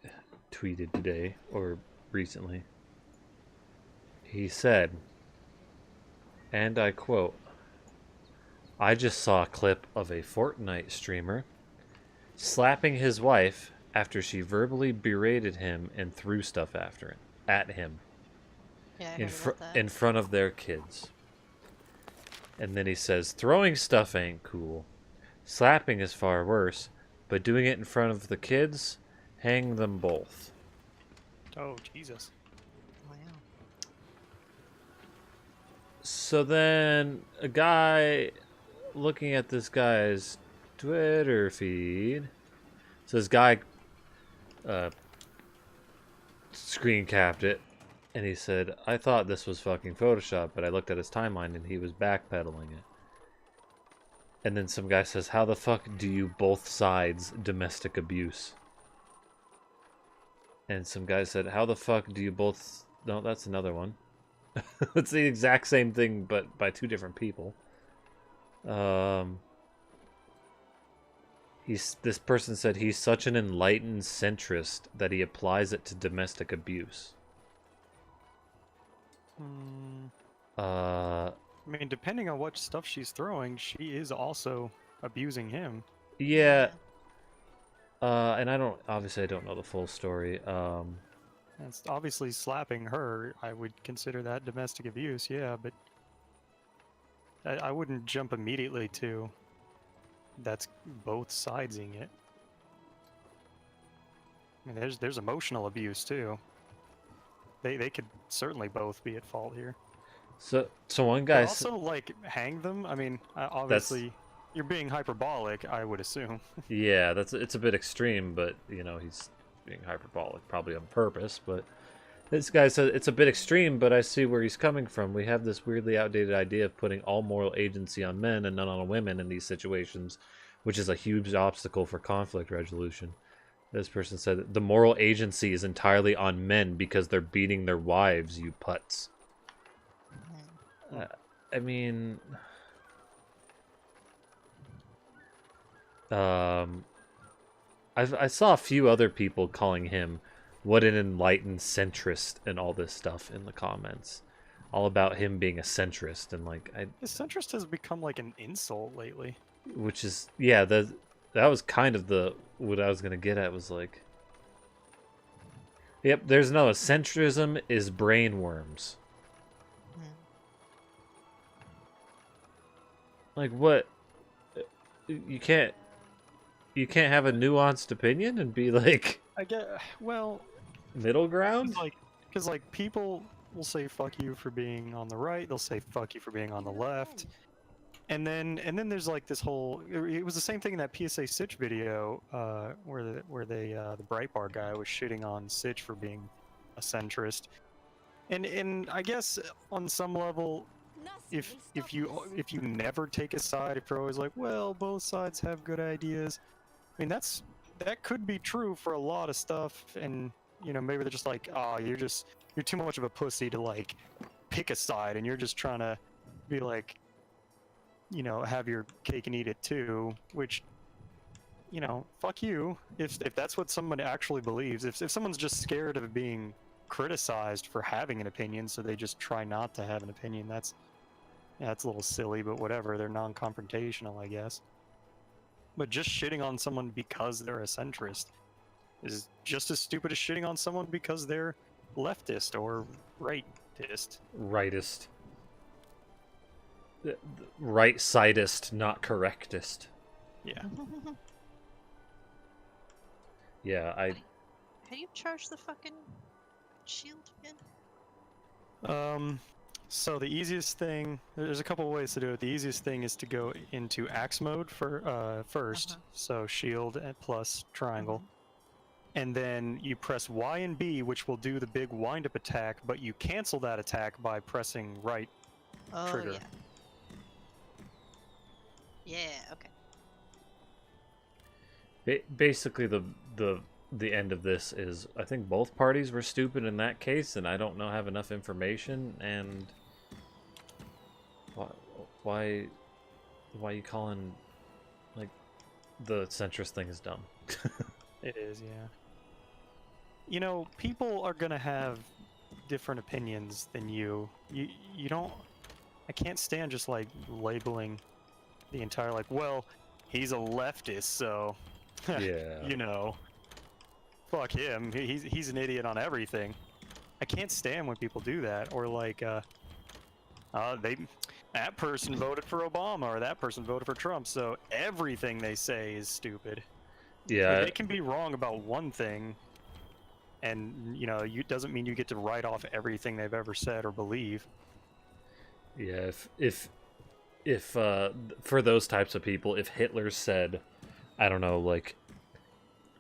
tweeted today, or recently. He said, and I quote, I just saw a clip of a Fortnite streamer slapping his wife after she verbally berated him and threw stuff at him Yeah, I heard about that. in front of their kids. And then he says, throwing stuff ain't cool. Slapping is far worse, but doing it in front of the kids, hang them both. Oh, Jesus. Wow. So then a guy looking at this guy's Twitter feed, so this guy screen capped it, and he said, I thought this was fucking Photoshop, but I looked at his timeline and he was backpedaling it. And then some guy says, how the fuck do you both sides domestic abuse? And some guy said, how the fuck do you both... No, that's another one. It's the exact same thing, but by two different people. This person said he's such an enlightened centrist that he applies it to domestic abuse. Hmm. Uh, I mean, depending on what stuff she's throwing, she is also abusing him. yeah. And I don't know the full story. That's obviously slapping her. I would consider that domestic abuse, yeah, but I wouldn't jump immediately to that's both sidesing it. I mean, there's emotional abuse too. They could certainly both be at fault here. So one But guy also, like, hang them. I mean, obviously, you're being hyperbolic, I would assume. yeah, it's a bit extreme, but you know he's being hyperbolic, probably on purpose. But this guy said it's a bit extreme, but I see where he's coming from. We have this weirdly outdated idea of putting all moral agency on men and none on women in these situations, which is a huge obstacle for conflict resolution. This person said the moral agency is entirely on men because they're beating their wives, you putts. I mean, I saw a few other people calling him what an enlightened centrist and all this stuff in the comments, all about him being a centrist and like Centrist has become like an insult lately. which is yeah, that was kind of the what I was gonna get at was like, yep, there's no centrism is brainworms. Like what? You can't have a nuanced opinion and be like I get well, middle ground. because like people will say fuck you for being on the right, they'll say fuck you for being on the left, and then there's like this whole. It was the same thing in that PSA Sitch video, where the Breitbart guy was shitting on Sitch for being a centrist, and I guess on some level, if you never take a side, if you're always like, well, both sides have good ideas, I mean that could be true for a lot of stuff, and you know maybe they're just like, oh, you're too much of a pussy to like pick a side, and you're just trying to be like, you know, have your cake and eat it too, which, you know, fuck you if that's what someone actually believes. If someone's just scared of being criticized for having an opinion, so they just try not to have an opinion, that's a little silly, but whatever, they're non-confrontational, I guess. But just shitting on someone because they're a centrist is just as stupid as shitting on someone because they're leftist or rightist. Rightist. Right-sidist, not correctist. Yeah. Yeah, How do you charge the fucking shield again? So the easiest thing, there's a couple ways to do it. The easiest thing is to go into axe mode first, so shield and plus triangle, and then you press Y and B, which will do the big wind-up attack, but you cancel that attack by pressing right. Oh, Trigger. yeah. Yeah, okay. Basically, the end of this is I think both parties were stupid in that case, and I don't know have enough information. And why you calling like the centrist thing is dumb? It is, yeah. You know, people are gonna have different opinions than you. You don't. I can't stand just like labeling the entire like. Well, he's a leftist, so Yeah. you know, fuck him. He's an idiot on everything. I can't stand when people do that, or like, that person voted for Obama, or that person voted for Trump, so everything they say is stupid. Yeah. Like, they can be wrong about one thing, and you know, doesn't mean you get to write off everything they've ever said or believe. Yeah, if for those types of people, if Hitler said, I don't know, like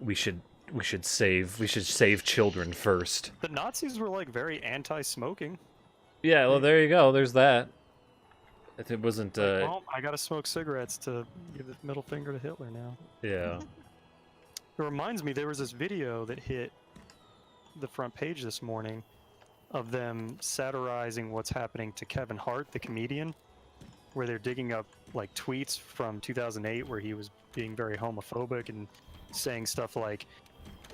we should save children first. The Nazis were like very anti-smoking. Yeah, well there you go. There's that. If it wasn't Like, well, I gotta smoke cigarettes to give the middle finger to Hitler now. yeah. It reminds me, there was this video that hit the front page this morning of them satirizing what's happening to Kevin Hart, the comedian, where they're digging up like tweets from 2008 where he was being very homophobic and saying stuff like,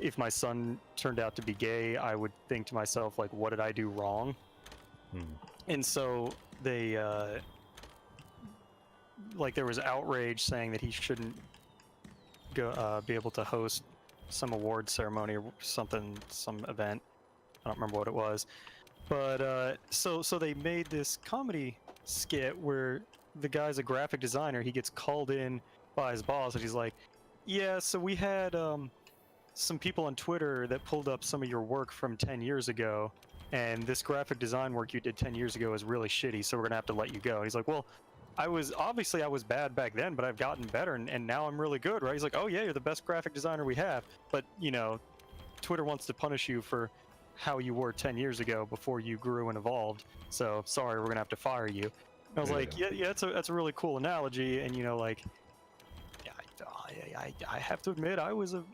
if my son turned out to be gay, I would think to myself, like, what did I do wrong? And so they, like, there was outrage saying that he shouldn't go, be able to host some award ceremony or something, some event. I don't remember what it was. But, so they made this comedy skit where the guy's a graphic designer. He gets called in by his boss and he's like, yeah, so we had, some people on Twitter that pulled up some of your work from 10 years ago, and this graphic design work you did 10 years ago is really shitty, so we're gonna have to let you go. And he's like, well, I was bad back then, but I've gotten better, and now I'm really good, right? He's like, oh yeah, you're the best graphic designer we have, but you know, Twitter wants to punish you for how you were 10 years ago before you grew and evolved, so sorry, we're gonna have to fire you. And I was like, yeah, that's a really cool analogy, and you know, like, I have to admit, I was a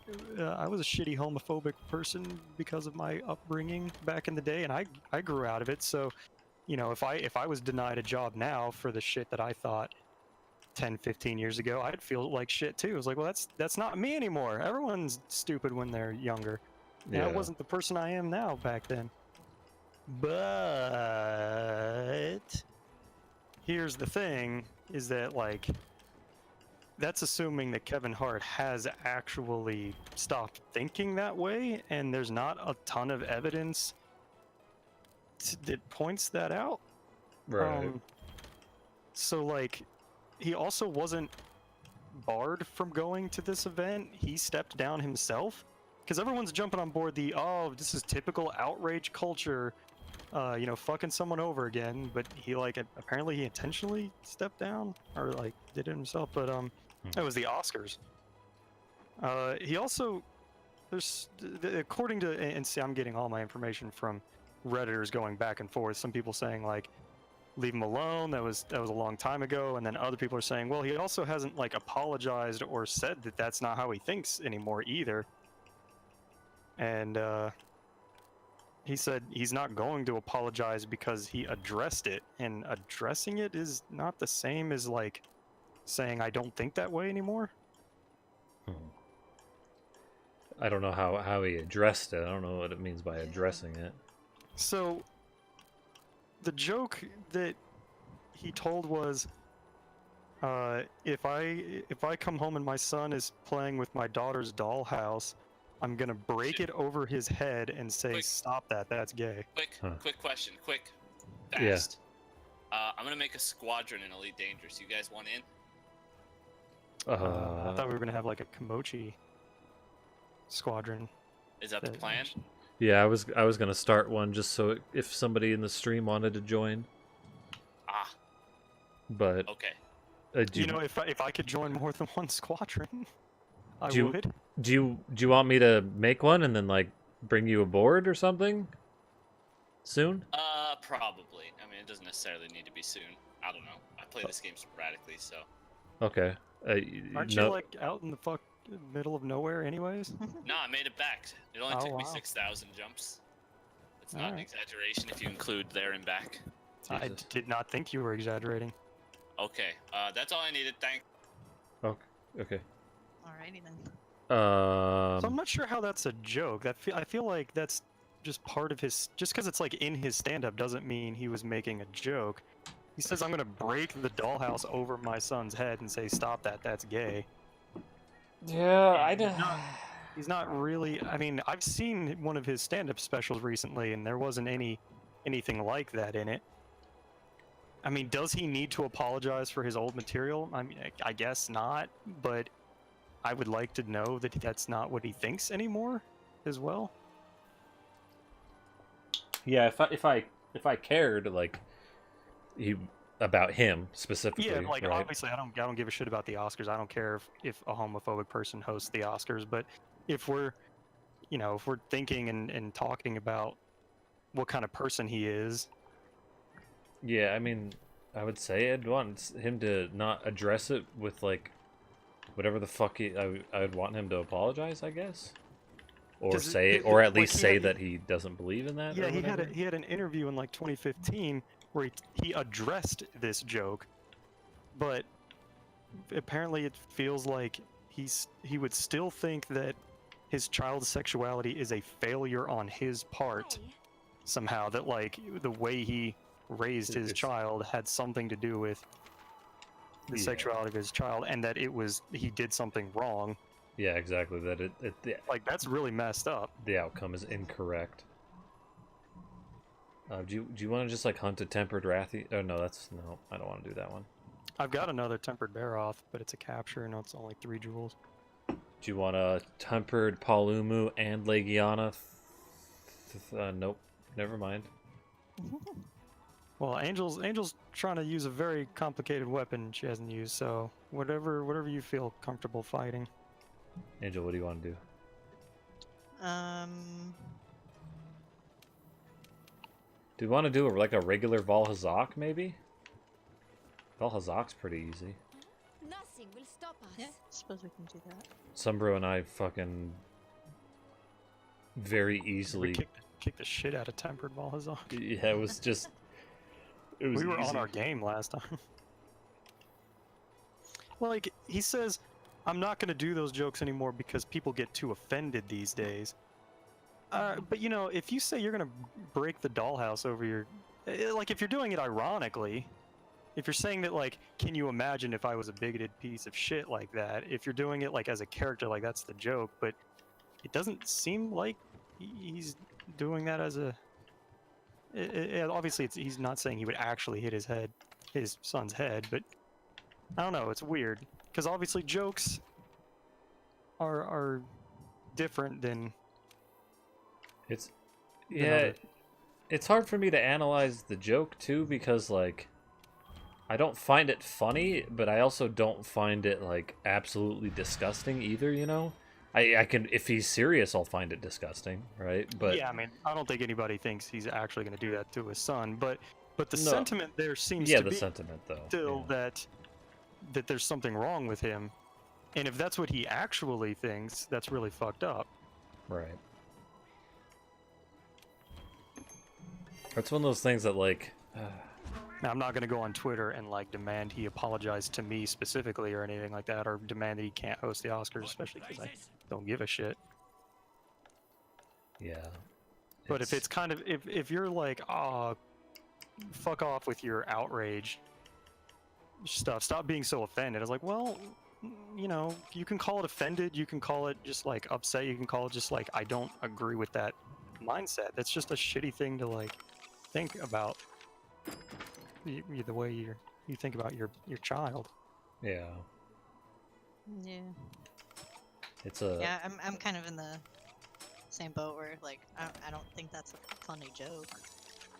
shitty homophobic person because of my upbringing back in the day, and I grew out of it. So, you know, if I was denied a job now for the shit that I thought 10, 15 years ago, I'd feel like shit too. It was like, well, that's not me anymore. Everyone's stupid when they're younger. And I wasn't the person I am now back then. But here's the thing: is that like, that's assuming that Kevin Hart has actually stopped thinking that way, and there's not a ton of evidence that points that out. Right. So, like, he also wasn't barred from going to this event. He stepped down himself, because everyone's jumping on board the, oh, this is typical outrage culture, you know, fucking someone over again. But he, like, apparently he intentionally stepped down, or, like, did it himself. But, it was the Oscars. He also, according to, and see, I'm getting all my information from Redditors going back and forth. Some people saying like, leave him alone. That was a long time ago. And then other people are saying, well, he also hasn't like apologized or said that that's not how he thinks anymore either. And he said he's not going to apologize because he addressed it, and addressing it is not the same as like saying I don't think that way anymore. I don't know how he addressed it. I don't know what it means by addressing it. So the joke that he told was, if I come home and my son is playing with my daughter's dollhouse, I'm gonna break it over his head and say, Quick. stop that, that's gay. Quick question, quick, fast. Yeah. I'm gonna make a squadron in Elite Dangerous. You guys want in? I thought we were gonna have like a Komochi squadron. Is that the plan? Yeah, I was gonna start one just so if somebody in the stream wanted to join. Ah, But okay. You know, if I could join more than one squadron. I Do you- would. Do you want me to make one and then like bring you aboard or something? Soon? Probably. I mean, it doesn't necessarily need to be soon. I don't know. I play this game sporadically, so. Okay. Aren't no, you like out in the middle of nowhere, anyways? No, I made it back. It only Oh, took me wow. 6,000 jumps. It's not an Alright. exaggeration if you include there and back. I Jesus. did not think you were exaggerating. Okay, that's all I needed. Thank. Okay. Alrighty then. So I'm not sure how that's a joke. I feel like that's just part of his. Just because it's like in his stand-up doesn't mean he was making a joke. He says, "I'm gonna break the dollhouse over my son's head and say, stop that. That's gay." Yeah, I He's He's not really. I mean, I've seen one of his stand-up specials recently, and there wasn't anything like that in it. I mean, does he need to apologize for his old material? I mean, I guess not, but I would like to know that that's not what he thinks anymore, as well. Yeah, if I cared like he about him specifically, Yeah, like right? obviously, I don't give a shit about the Oscars. I don't care if a homophobic person hosts the Oscars, but if we're, if we're thinking and talking about what kind of person he is, Yeah, I mean, I would say I'd want him to not address it with like whatever the fuck I would want him to apologize, I guess, or 'Cause say, it- or at like, least he say had- that he doesn't believe in that. yeah, or he whatever. he had an interview in like 2015 where he addressed this joke, but apparently it feels like he would still think that his child's sexuality is a failure on his part somehow, that like the way he raised his It's- child had something to do with the Yeah. sexuality of his child, and that he did something wrong. Yeah, exactly. That Like, that's really messed up. the outcome is incorrect. Do you want to just like hunt a tempered wrathy? Oh no, I don't want to do that one. I've got another tempered Baroth, but it's a capture and it's only 3 jewels. Do you want a tempered Palumu and Legiana? Nope. Never mind. Well, Angel's trying to use a very complicated weapon she hasn't used, so whatever you feel comfortable fighting. Angel, what do you want to do? Do you want to do like a regular Valhazak, maybe? Valhazak's pretty easy. Nothing will stop us. Yeah, suppose we can do that. Sumbro and I fucking very We easily. kicked the shit out of tempered Balhazar. Yeah, it was just. It was We were easy. on our game last time. Like, he says, I'm not going to do those jokes anymore because people get too offended these days. But if you say you're going to break the dollhouse over your... Like, if you're doing it ironically, if you're saying that, like, can you imagine if I was a bigoted piece of shit like that? If you're doing it, like, as a character, like, that's the joke. But it doesn't seem like he's doing that as a... obviously, he's not saying he would actually hit his son's head, but I don't know. It's weird because obviously jokes are different than. It's than yeah, other- it's hard for me to analyze the joke too because like I don't find it funny, but I also don't find it like absolutely disgusting either, you know? I can if he's serious I'll find it disgusting, right? But yeah, I mean, I don't think anybody thinks he's actually going to do that to his son, but the No. sentiment there seems yeah, to the be sentiment though. still yeah. that there's something wrong with him, and if that's what he actually thinks, that's really fucked up. Right. It's one of those things that like Now, I'm not going to go on Twitter and like demand he apologize to me specifically or anything like that, or demand that he can't host the Oscars, especially because I don't give a shit. yeah. But if it's kind of if you're like, oh, fuck off with your outrage stuff, stop being so offended. I was like, well, you can call it offended, you can call it just like upset, you can call it just like I don't agree with that mindset. That's just a shitty thing to like think about. The way you think about your child. yeah. Yeah. It's a Yeah, I'm kind of in the same boat where like I don't think that's a funny joke,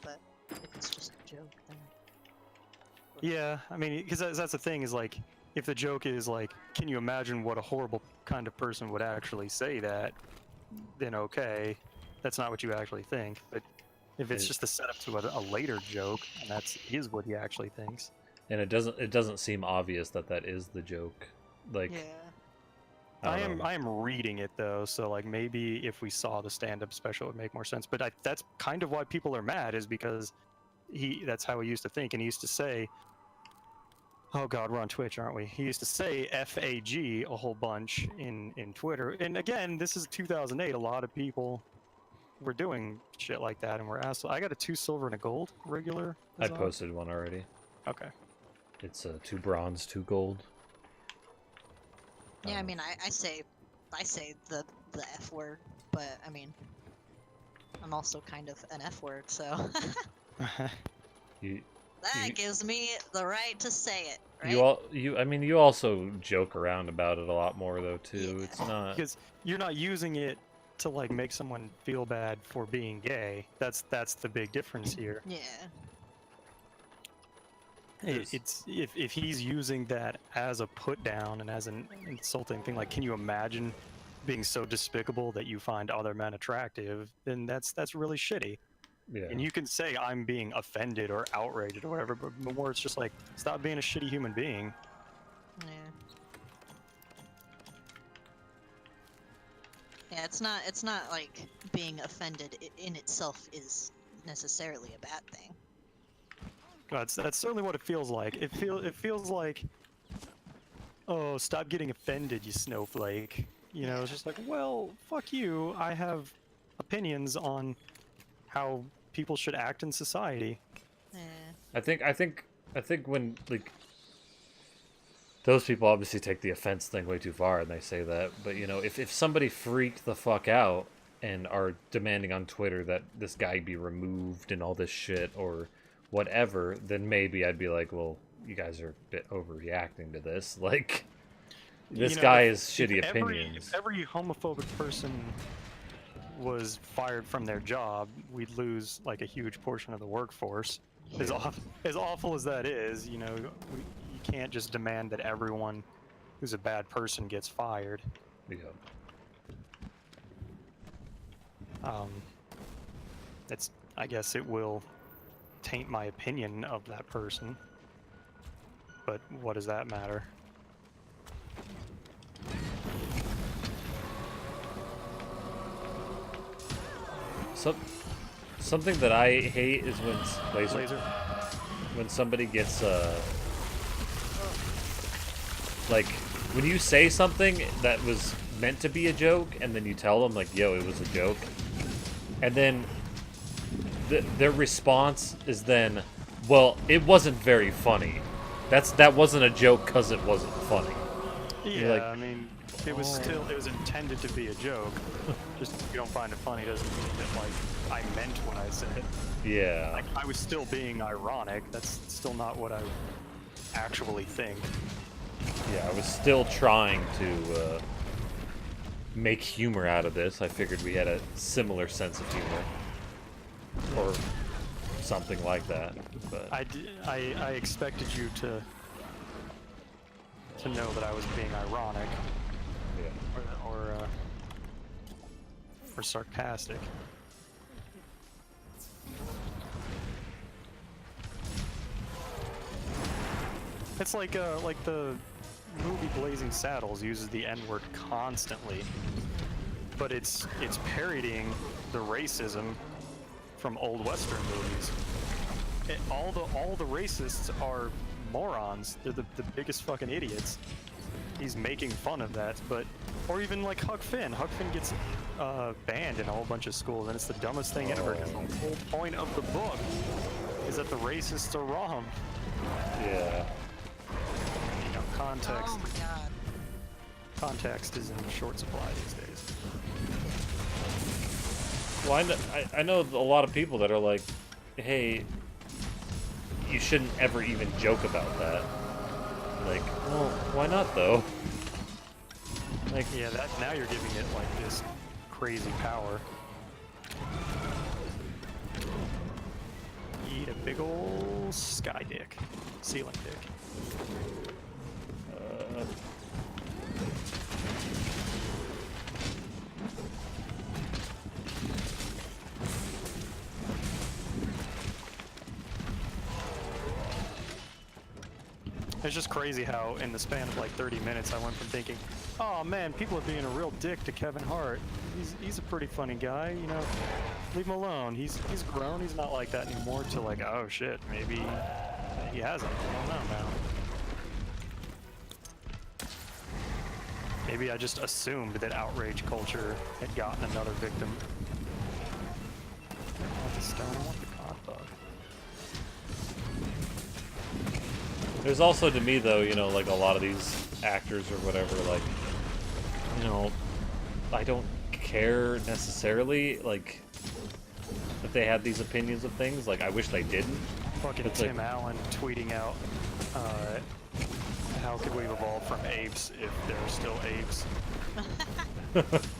but if it's just a joke, then Yeah, I mean, because that's the thing is like if the joke is like, can you imagine what a horrible kind of person would actually say that? Then okay, that's not what you actually think. But if it's It- just a setup to a later joke, and that is what he actually thinks. And it doesn't seem obvious that that is the joke. Like, Yeah. I don't know. I am reading it though, so like maybe if we saw the stand-up special, it would make more sense. But that's kind of why people are mad, is because that's how he used to think, and he used to say, "Oh God, we're on Twitch, aren't we?" He used to say "FAG" a whole bunch in Twitter, and again, this is 2008. A lot of people were doing shit like that, and were asked. I got a 2 silver and a gold regular. I is on. posted one already. Okay. It's 2 bronze, 2 gold. Yeah, I mean, I say the F word, but I mean, I'm also kind of an F word, so You that You- gives me the right to say it, right? you also joke around about it a lot more though too. Yeah. It's not. Because you're not using it to like make someone feel bad for being gay. That's the big difference here. Yeah. There's- It's if he's using that as a put down and as an insulting thing, like, can you imagine being so despicable that you find other men attractive? Then that's really shitty. Yeah. And you can say I'm being offended or outraged or whatever, but more it's just like, stop being a shitty human being. Yeah. Yeah, it's not like being offended in itself is necessarily a bad thing. That's certainly what it feels like. It feels like, oh, stop getting offended, you snowflake. You know, it's just like, well, fuck you. I have opinions on how people should act in society. Yeah. I think when like those people obviously take the offense thing way too far and they say that, but you know, if somebody freaked the fuck out and are demanding on Twitter that this guy be removed and all this shit or whatever, then maybe I'd be like, well, you guys are a bit overreacting to this. Like, this You know, guy if- has shitty if opinions. If every homophobic person was fired from their job, we'd lose like a huge portion of the workforce. As awful as that is, you know, you can't just demand that everyone who's a bad person gets fired. Yeah. I guess it will taint my opinion of that person. But what does that matter? Something that I hate is when Laser? when somebody gets like when you say something that was meant to be a joke and then you tell them like, yo, it was a joke, and then their response is then, well, it wasn't very funny. That wasn't a joke because it wasn't funny. Yeah, like, I mean, it was intended to be a joke. Just if you don't find it funny doesn't mean that like I meant what I said. Yeah. Like, I was still being ironic. That's still not what I actually think. Yeah, I was still trying to make humor out of this. I figured we had a similar sense of humor. Or something like that. But I expected you to know that I was being ironic yeah. or sarcastic. It's like the movie Blazing Saddles uses the N-word constantly, but it's parodying the racism from old Western movies. All the racists are morons. They're the biggest fucking idiots. He's making fun of that, or even like Huck Finn. Huck Finn gets banned in a whole bunch of schools, and it's the dumbest thing ever. 'Cause the whole point of the book is that the racists are wrong. Yeah. You know, context. Oh my god. Context is in short supply these days. Well, I know a lot of people that are like, hey, you shouldn't ever even joke about that. Like, well, why not though? Like, Yeah, that now you're giving it like this crazy power. Eat a big ol' sky dick, ceiling dick. It's just crazy how in the span of like 30 minutes I went from thinking, oh man, people are being a real dick to Kevin Hart. He's a pretty funny guy, you know. Leave him alone. He's grown. He's not like that anymore. To like, oh shit, maybe he hasn't. I don't know now. Maybe I just assumed that outrage culture had gotten another victim. I want the stone. I want the cod bug. There's also, to me, though, you know, like a lot of these actors or whatever, like, you know, I don't care necessarily, like, if they have these opinions of things. Like, I wish they didn't. Fucking It's Tim like- Allen tweeting out, how could we evolve from apes if there are still apes?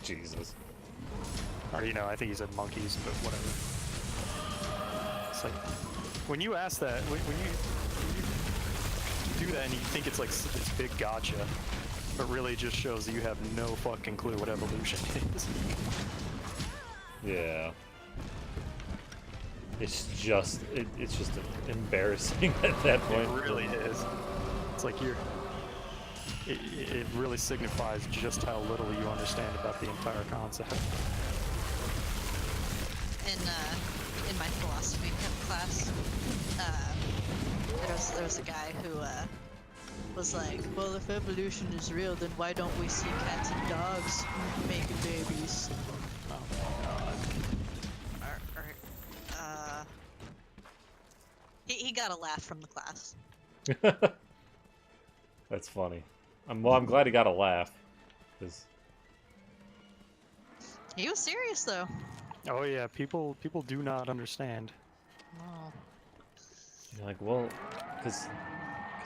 Jesus. Or, you know, I think he said monkeys, but whatever. It's like, when you ask that, when you do that and you think it's like this big gotcha, but really just shows that you have no fucking clue what evolution is. Yeah. It's just embarrassing at that point. It really is. It's like it really signifies just how little you understand about the entire concept. In my philosophy class, there was a guy who was like, well, if evolution is real, then why don't we see cats and dogs making babies? Oh my god. He got a laugh from the class. That's funny. I'm glad he got a laugh. 'Cause He was serious though. Oh yeah, people do not understand. Oh, you're like, well, because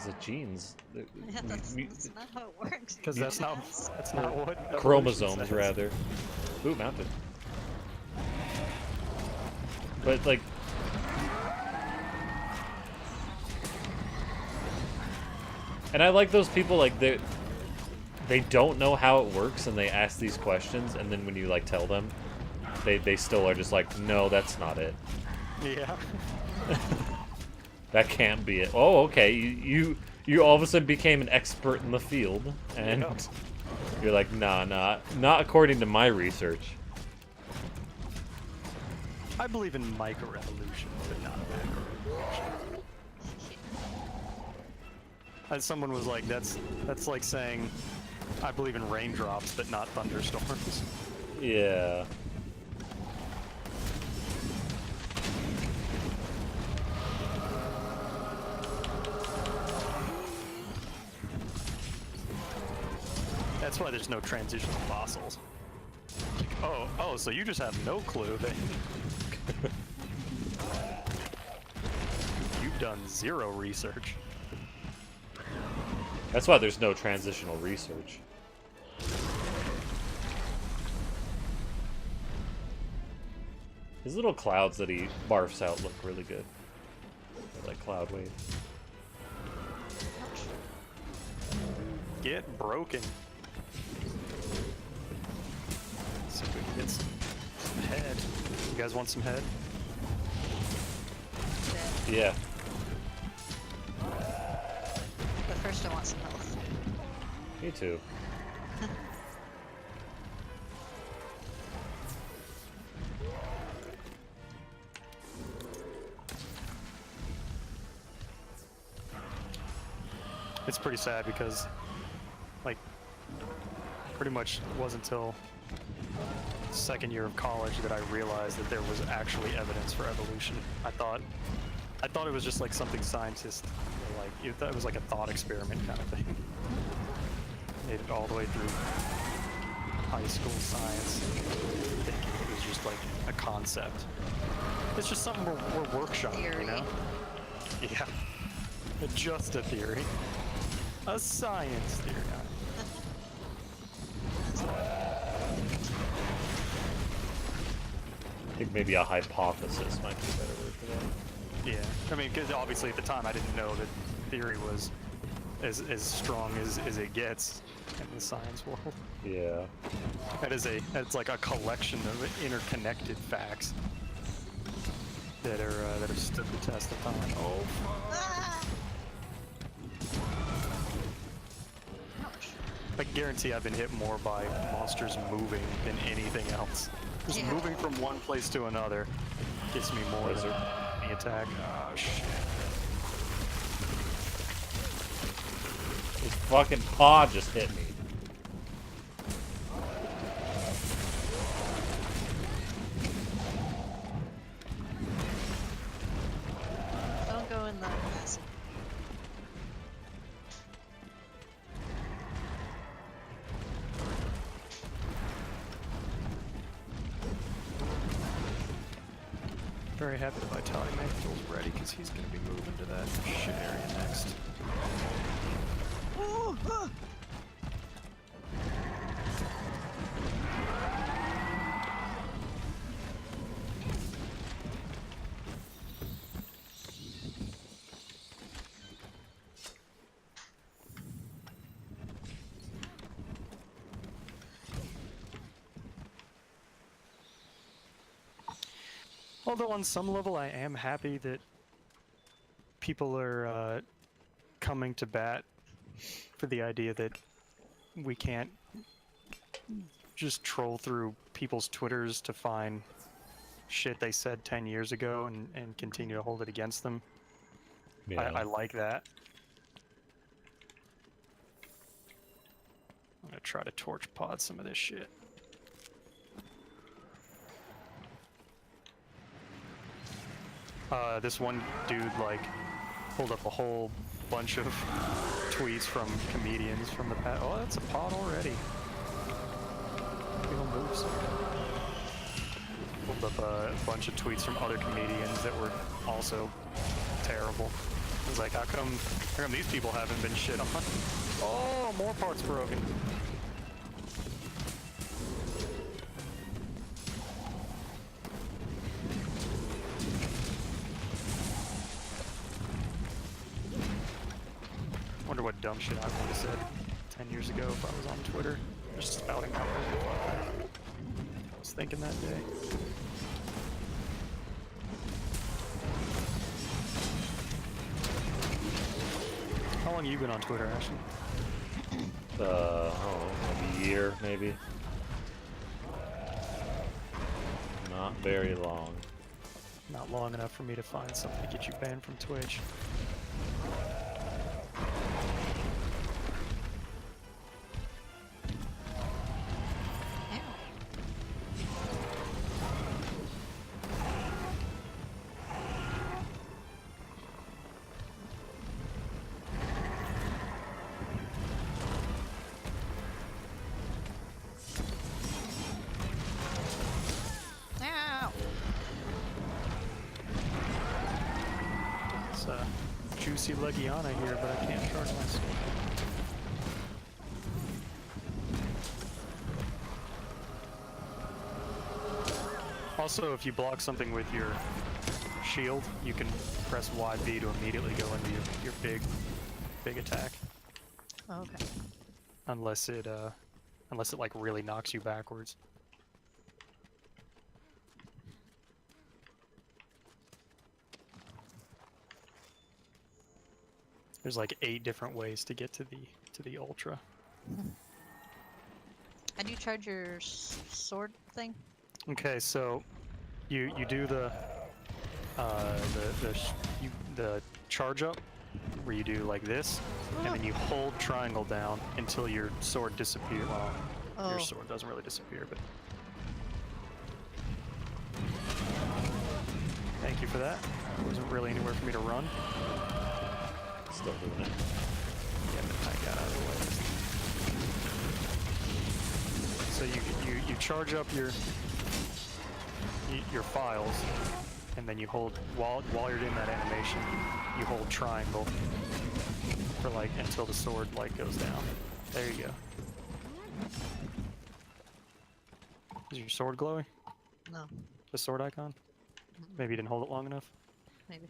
of genes. yeah, that's not how it works. Because that's not what evolution Chromosomes, says. rather. Ooh, mounted. But, like... And I like those people, like, they don't know how it works, and they ask these questions, and then when you, like, tell them, they still are just like, no, that's not it. Yeah. That can't be it. Oh, okay, you all of a sudden became an expert in the field, and Yeah. you're like, nah, not according to my research. I believe in microevolution, but not macroevolution. And someone was like, that's like saying, I believe in raindrops, but not thunderstorms. Yeah. That's why there's no transitional fossils. Like, oh, so you just have no clue then. You've done zero research. That's why there's no transitional research. His little clouds that he barfs out look really good. They're like cloud wave. Get broken. See if we can get some head. You guys want some head? Yeah. But first, I want some health. Me too. It's pretty sad because, like, pretty much it wasn't until second year of college that I realized that there was actually evidence for evolution. I thought it was just like something scientists were like, you thought it was like a thought experiment kind of thing. Made it all the way through high school science, thinking it was just like a concept. It's just something we're workshopping, you Theory. know? Yeah, just a theory. A science theory. I think maybe a hypothesis might be a better word for that. Yeah, I mean, because obviously at the time I didn't know that theory was as strong as it gets in the science world. Yeah. That's like a collection of interconnected facts that have stood the test of time. Oh, Ah! I guarantee I've been hit more by monsters moving than anything else. Just Yeah. moving from one place to another gets me more than Lizard. any attack. Oh shit. His fucking paw just hit me. Don't go in the acid. Very happy that Vitaly Mantle ready because he's going to be moving to that shit area next. Oh, ah. Although on some level I am happy that people are coming to bat for the idea that we can't just troll through people's Twitters to find shit they said 10 years ago and continue to hold it against them. I like that. I'm gonna try to torch pod some of this shit. This one dude, like, pulled up a whole bunch of tweets from comedians from the past. Oh, that's a pod already. Maybe he'll move soon. Pulled up a bunch of tweets from other comedians that were also terrible. I was like, how come these people haven't been shit on? Oh, more parts broken. Wonder what dumb shit I would have said 10 years ago if I was on Twitter, just spouting out what I was thinking that day. How long have you been on Twitter, Ashton? I don't know, like a year, maybe. Not very long. Not long enough for me to find something to get you banned from Twitch. Ow! It's juicy Legiana here, but I can't charge my sword. Also, if you block something with your shield, you can press YB to immediately go into your big attack. Oh, okay. Unless it like really knocks you backwards. There's like 8 different ways to get to the ultra. How do you charge your sword thing? Okay, so you do the charge up where you do like this, and then you hold triangle down until your sword disappears. Well, your Oh. sword doesn't really disappear, but thank you for that. There wasn't really anywhere for me to run. Still doing it. Yeah, but I got out of the way. So you charge up your files, and then you hold while you're in that animation, you hold triangle for like until the sword like goes down. There you go. Is your sword glowing? No, The sword icon? Maybe you didn't hold it long enough. maybe.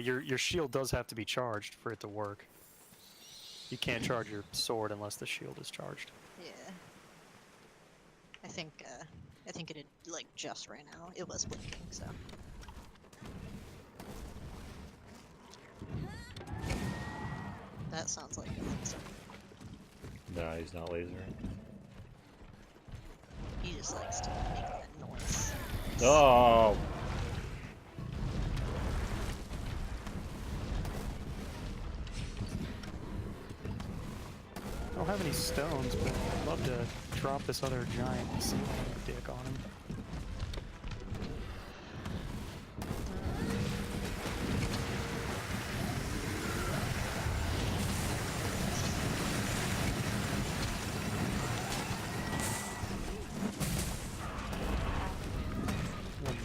Your shield does have to be charged for it to work. You can't charge your sword unless the shield is charged. Yeah. I think it had like just right now. It was blinking, so. That sounds like a laser. No, he's not lasering. He just likes to make that noise. Oh! I don't have any stones, but I'd love to drop this other giant and see dick on him.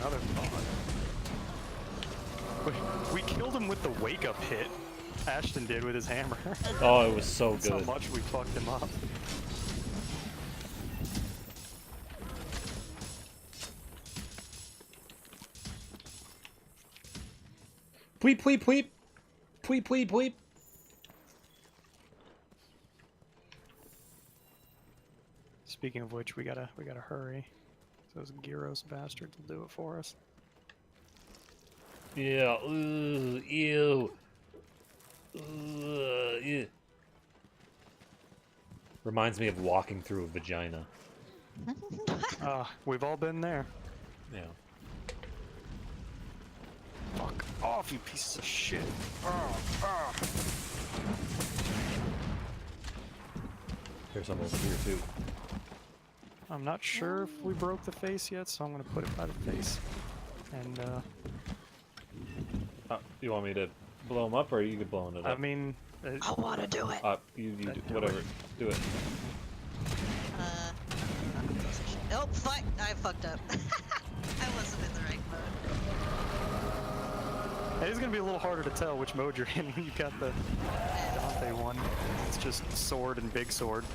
Another bug. We killed him with the wake up hit. Ashton did with his hammer. Oh, it was so That's how good. much we fucked him up. Pweep, pweep, pweep! Pweep, pweep, pweep! Speaking of which, we gotta hurry. Those Gyros bastards will do it for us. Yeah, ooh, ew. Ew. Reminds me of walking through a vagina. We've all been there. Yeah. Fuck off, you pieces of shit. There's some over here too. I'm not sure if we broke the face yet, so I'm gonna put it by the face. And, You want me to blow him up, or are you blowing it I up? mean, I want to do it. You do, do whatever. Do it. Oh, fuck! I fucked up. I wasn't in the right mode. it is gonna be a little harder to tell which mode you're in when you got the Dante one. It's just sword and big sword.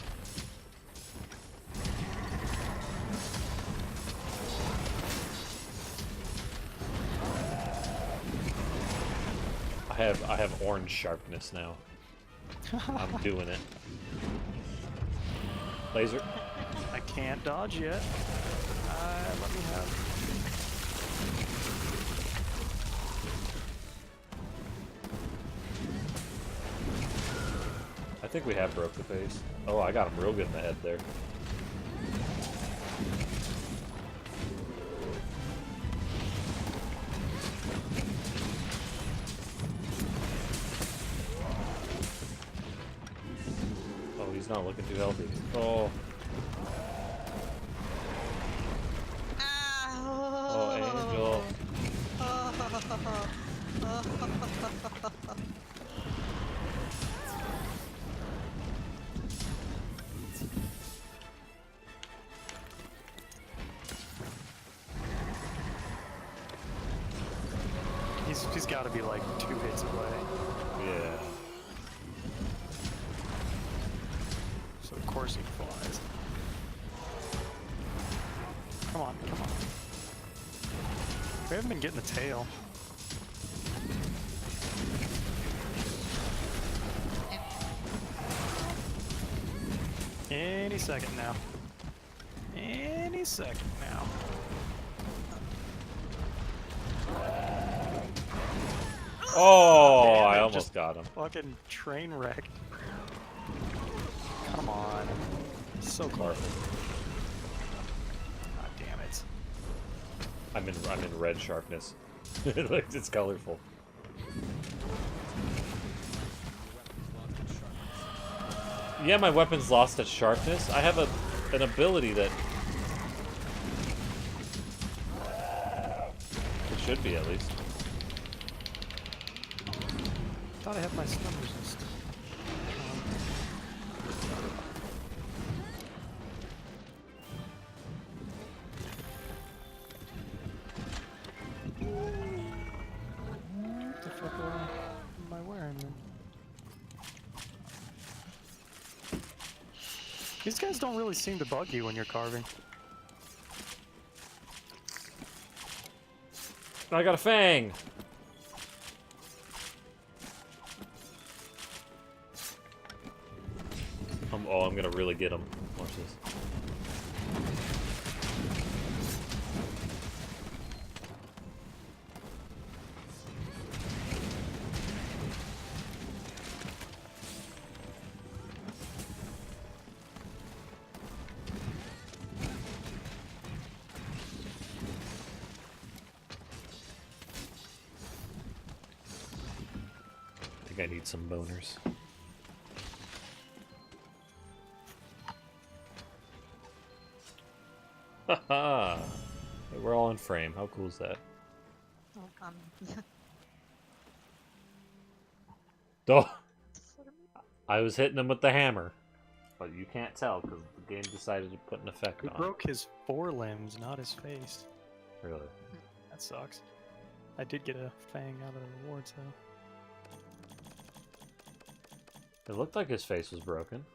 I have orange sharpness now. I'm doing it. Laser. I can't dodge yet. Let me have. I think we have broke the face. Oh, I got him real good in the head there. Oh, he's not looking too healthy. Oh, oh, Angel. He's got to be like 2 hits away. Yeah. So of course he flies. Come on, come on. We haven't been getting the tail. Any second now. Any second now. Oh, Damn I it, almost just got him. Fucking train wreck. Come on. So close. God damn it. I'm in red sharpness. It's colorful. Yeah, my weapon's lost its sharpness. I have an ability that it should be at least. Thought I had my stun resist. What the fuck am I wearing then? These guys don't really seem to bug you when you're carving. I got a fang. Oh, I'm gonna really get him. Watch this. think I need some boners. Haha! We're all in frame. How cool is that? Oh, Oh! I was hitting him with the hammer. But you can't tell because the game decided to put an effect He on broke his forelimbs, not his face. it. Really? That sucks. I did get a fang out of the rewards though. It looked like his face was broken.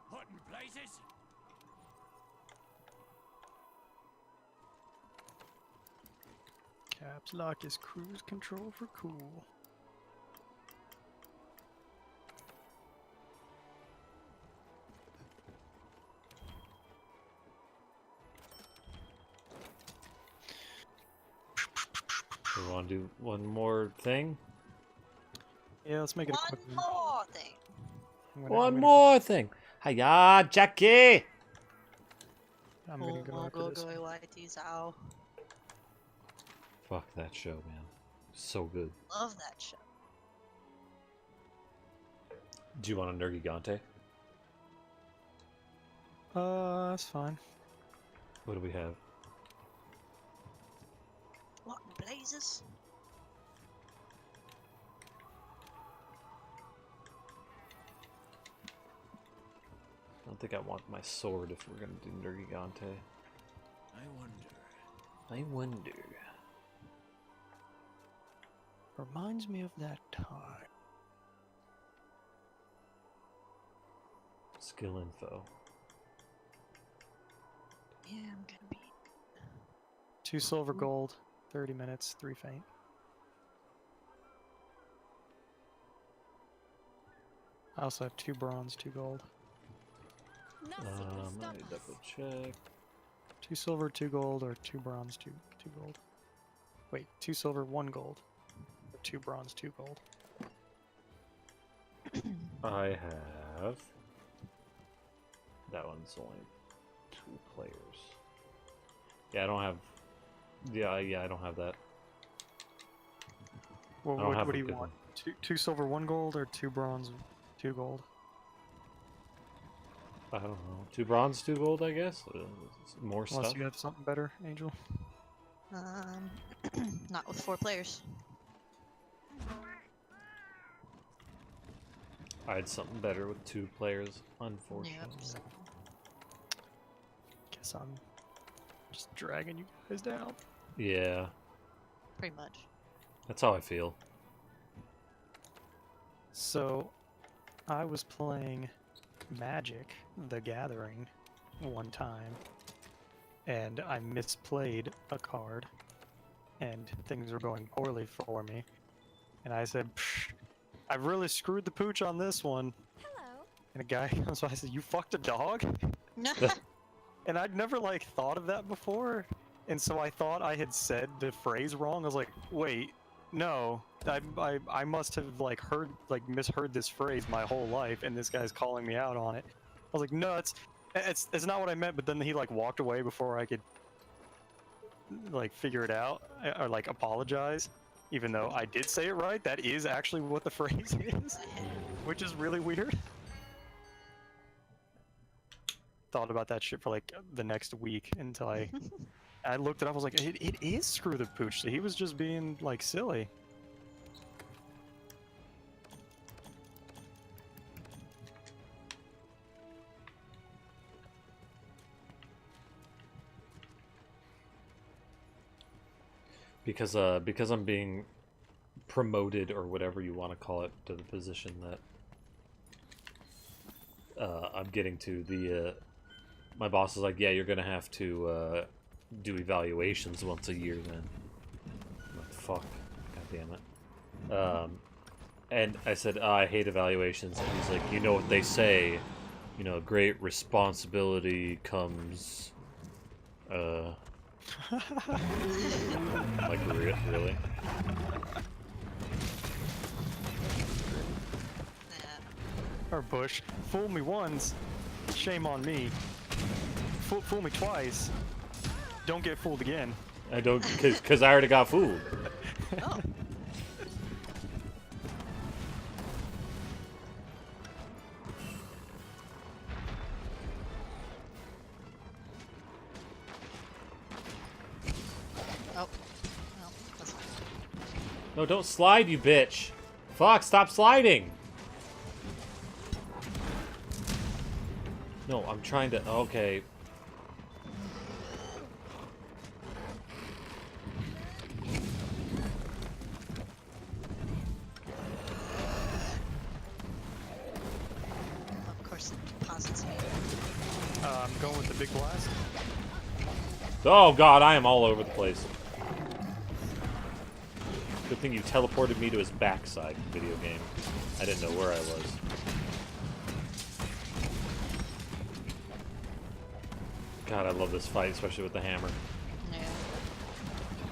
What in blazes? Caps lock is cruise control for cool. We want to do one more thing? Yeah, let's make it a quick one one. more thing. One more thing! Hiya, Jackie! I'm gonna go after this one. YT's ow. Fuck that show, man. So good. Love that show. Do you want a Nergigante? That's fine. What do we have? What in blazes? I don't think I want my sword if we're gonna do Nergigante. I wonder. I wonder. Reminds me of that time. Skill info. Yeah, I'm gonna be. 2 silver gold, 30 minutes, 3 faint. I also have 2 bronze, 2 gold. Nothing will Let stop me us. double check. 2 silver, 2 gold, or 2 bronze, 2 gold. Wait, 2 silver, 1 gold. Or 2 bronze, 2 gold. I have. That one's only 2 players. Yeah, I don't have. Yeah, I don't have that. Well, I don't have what a do you good want? one. 2 silver, 1 gold, or 2 bronze, 2 gold? I don't know. 2 bronze, 2 gold, I guess. More Unless stuff. you have something better, Angel. Not with 4 players. I had something better with 2 players, unfortunately. Yep. So, Guess I'm just dragging you guys down. Yeah, pretty much. that's how I feel. So, I was playing Magic: The Gathering one time, and I misplayed a card, and things were going poorly for me. And I said, "Psh, I really screwed the pooch on this one." Hello. And a guy comes by and says, "You fucked a dog?" And I'd never like thought of that before, and so I thought I had said the phrase wrong. I was like, "Wait, no, I must have like misheard this phrase my whole life, and this guy's calling me out on it." I was like, "No, it's not what I meant." But then he like walked away before I could like figure it out or like apologize, even though I did say it right. That is actually what the phrase is, which is really weird. Thought about that shit for like the next week until I looked it up. I was like, it is screw the pooch. So he was just being like silly. Because I'm being promoted or whatever you want to call it to the position that I'm getting to. The my boss is like, yeah, you're gonna have to do evaluations once a year then. I'm like, fuck, god damn it. And I said, I hate evaluations, and he's like, you know what they say, you know, great responsibility comes, like, really? Yeah. Or Bush. Fool me once, shame on me. Fool me twice, don't get fooled again. I don't, cause I already got fooled. Oh. Oh. Well, that's fine. No, don't slide, you bitch. Fuck, stop sliding. No, I'm trying to, okay. Of course, it deposits me. I'm going with the big blast. Oh god, I am all over the place. Good thing you teleported me to his backside, video game. I didn't know where I was. God, I love this fight, especially with the hammer. Yeah.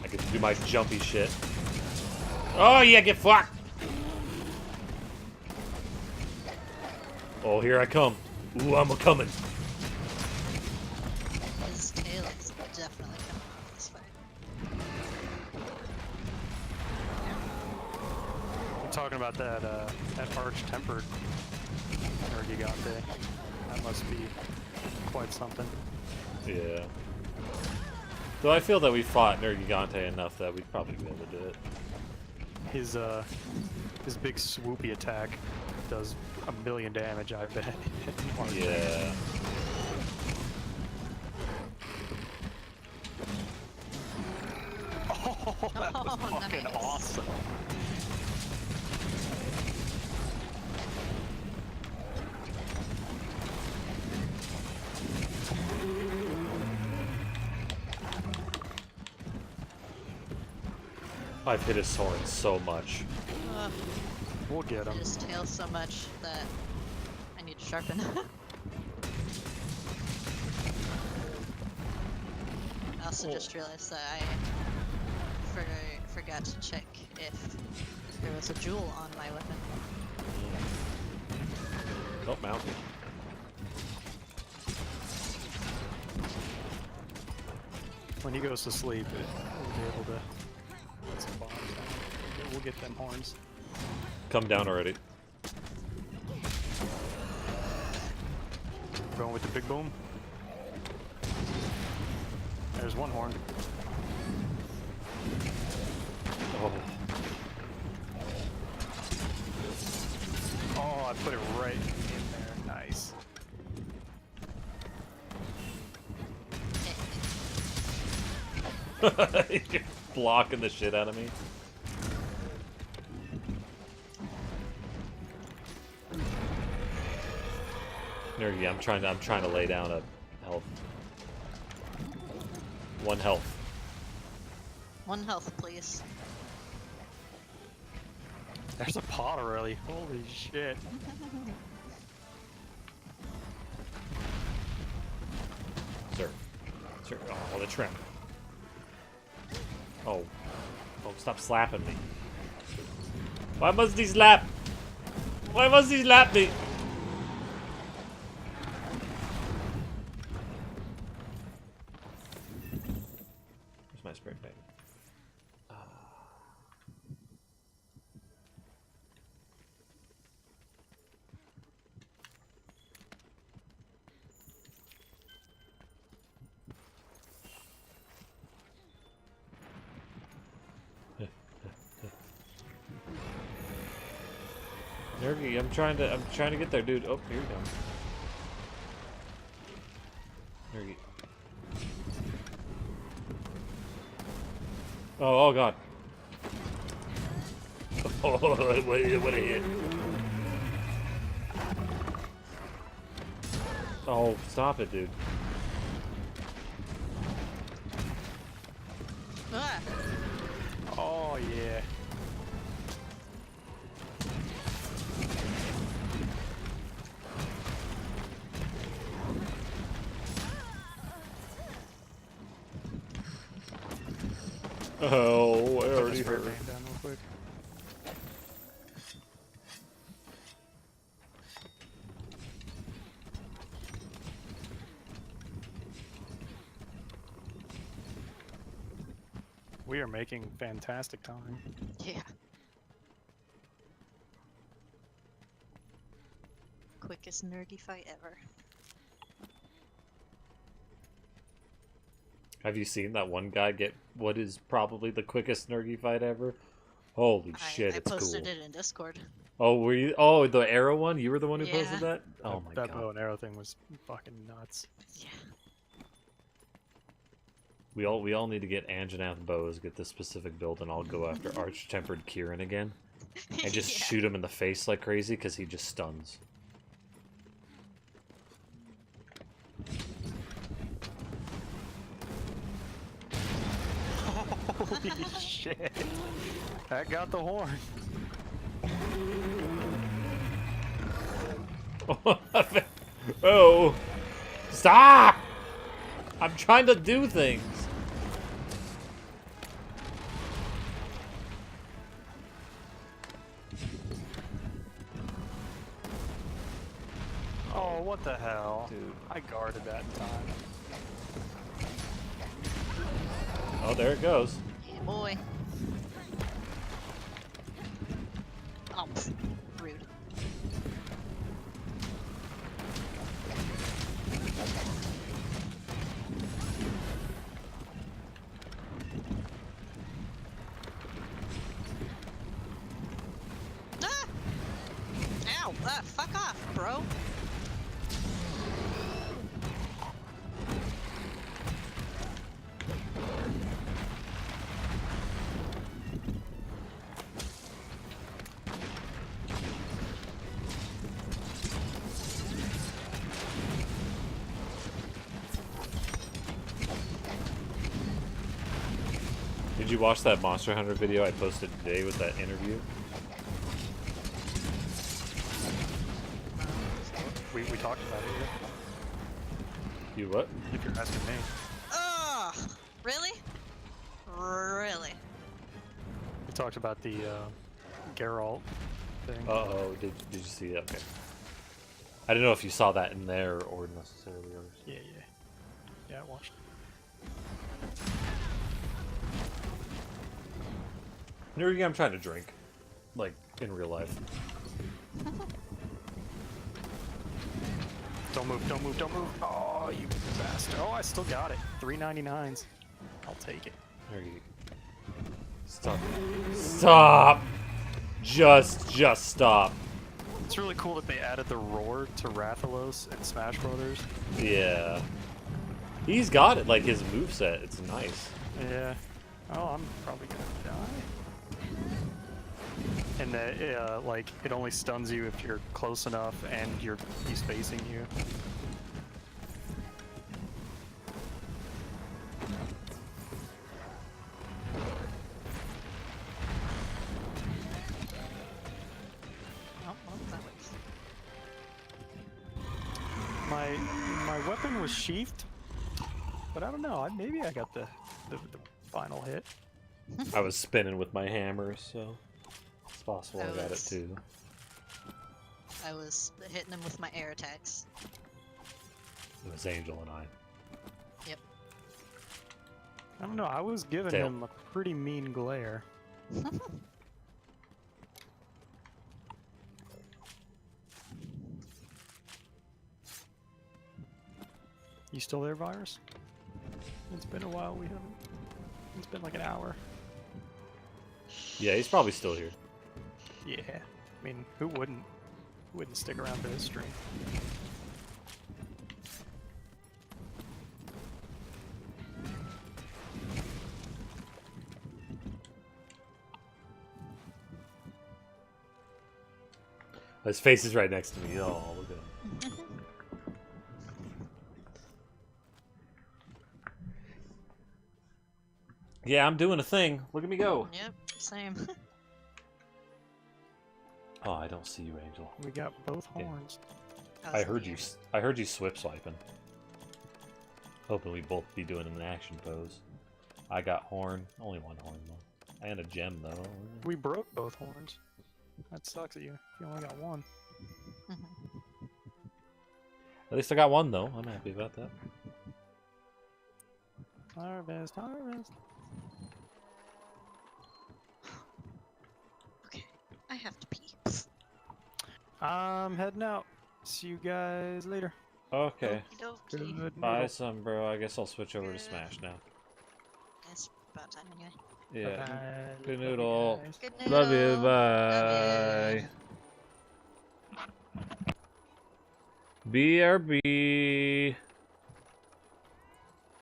I get to do my jumpy shit. Oh yeah, get fucked! Oh, here I come. Ooh, I'm a-coming. His tail is definitely coming off this fight. I'm talking about that arch-tempered Nergigante. That must be quite something. Yeah. Though I feel that we fought Nergigante enough that we'd probably be able to do it. His big swoopy attack does 1,000,000 damage, I bet. Yeah. Oh, that was Oh, fucking nice. awesome. I've hit his horn so much. Ugh, We'll get I him. his tail so much that I need to sharpen. I also just realized that I forgot to check if there was a jewel on my weapon. Oh, mounted. When he goes to sleep, we'll be able to put some bombs down. We'll get them horns. Come down already. Going with the big boom. There's one horn. Oh. Oh, I put it right in there. Nice. You're blocking the shit out of me. Nergy, I'm trying to lay down a health. 1 health. 1 health, please. There's a pot already. Holy shit. Sir. Sir. Oh, the trim. Oh. Oh, stop slapping me. Why must he slap? Why must he slap me? Where's my spray paint? Nergy, I'm trying to get there, dude. Oh, here we go. Nergy. Oh god. Oh, what a hit. Oh, stop it, dude. Ah! Oh, yeah. Oh, I Put already this spray heard. paint down real quick. We are making fantastic time. Yeah. Quickest Nergy fight ever. Have you seen that one guy get what is probably the quickest Nergy fight ever? Holy shit, I it's posted cool. it in Discord. Oh, were you? Oh, the arrow one? You were the one who Yeah. posted that? Oh my That god. bow and arrow thing was fucking nuts. Yeah. We all need to get Anjanath bows, get this specific build, and I'll go after Arch-Tempered Kieran again. And just Yeah. shoot him in the face like crazy, because he just stuns. Holy shit. That got the horn. Oh! Stop! I'm trying to do things! Oh, what the hell? Dude. I guarded that in time. Oh, there it goes. Yeah, boy. Oh, pff, rude. Ah! Ow! Fuck off, bro. Did you watch that Monster Hunter video I posted today with that interview? We talked about it, yeah. You what? If you're asking me. Ugh! Really? Really? We talked about the Geralt thing. Uh-oh, did you see it? Okay. I don't know if you saw that in there or necessarily others. Yeah, yeah. Yeah, I watched it. Nergy, I'm trying to drink. Like, in real life. Don't move, don't move, don't move. Oh, you bastard. Oh, I still got it. $3.99s. I'll take it. Nergy. Stop. Stop! Just stop. It's really cool that they added the roar to Rathalos in Smash Brothers. Yeah. He's got it, like his moveset. It's nice. Yeah. Oh, I'm probably gonna die. And that, like, it only stuns you if you're close enough and he's facing you. Oh, well, that was... My weapon was sheathed, but I don't know. Maybe I got the final hit. I was spinning with my hammer, so it's possible I got it was- too. I was hitting him with my air attacks. It was Angel and I. I don't know. I was giving Tail. him a pretty mean glare. You still there, Virus? It's been a while. We haven't. It's been like an hour. Yeah, he's probably still here. Yeah. I mean, who wouldn't? Who wouldn't stick around for this stream? His face is right next to me. Oh, look at him. Yeah, I'm doing a thing. Look at me go. Yep, same. Oh, I don't see you, Angel. We got both Yeah. horns. I heard you. I heard you swip swiping. Hoping we both be doing an action pose. I got horn. Only one horn though. And a gem though. We broke both horns. That sucks at you. If you only got one. At least I got one though. I'm happy about that. Harvest, harvest. Okay, I have to pee. I'm heading out. See you guys later. Okay. Okey-dokey. Good Bye, noodle. some bro. I guess I'll switch over to Smash now. It's about time anyway. Yeah. Bye. Good Love you noodle. guys. Good Love you. noodle. Bye. Love you. BRB.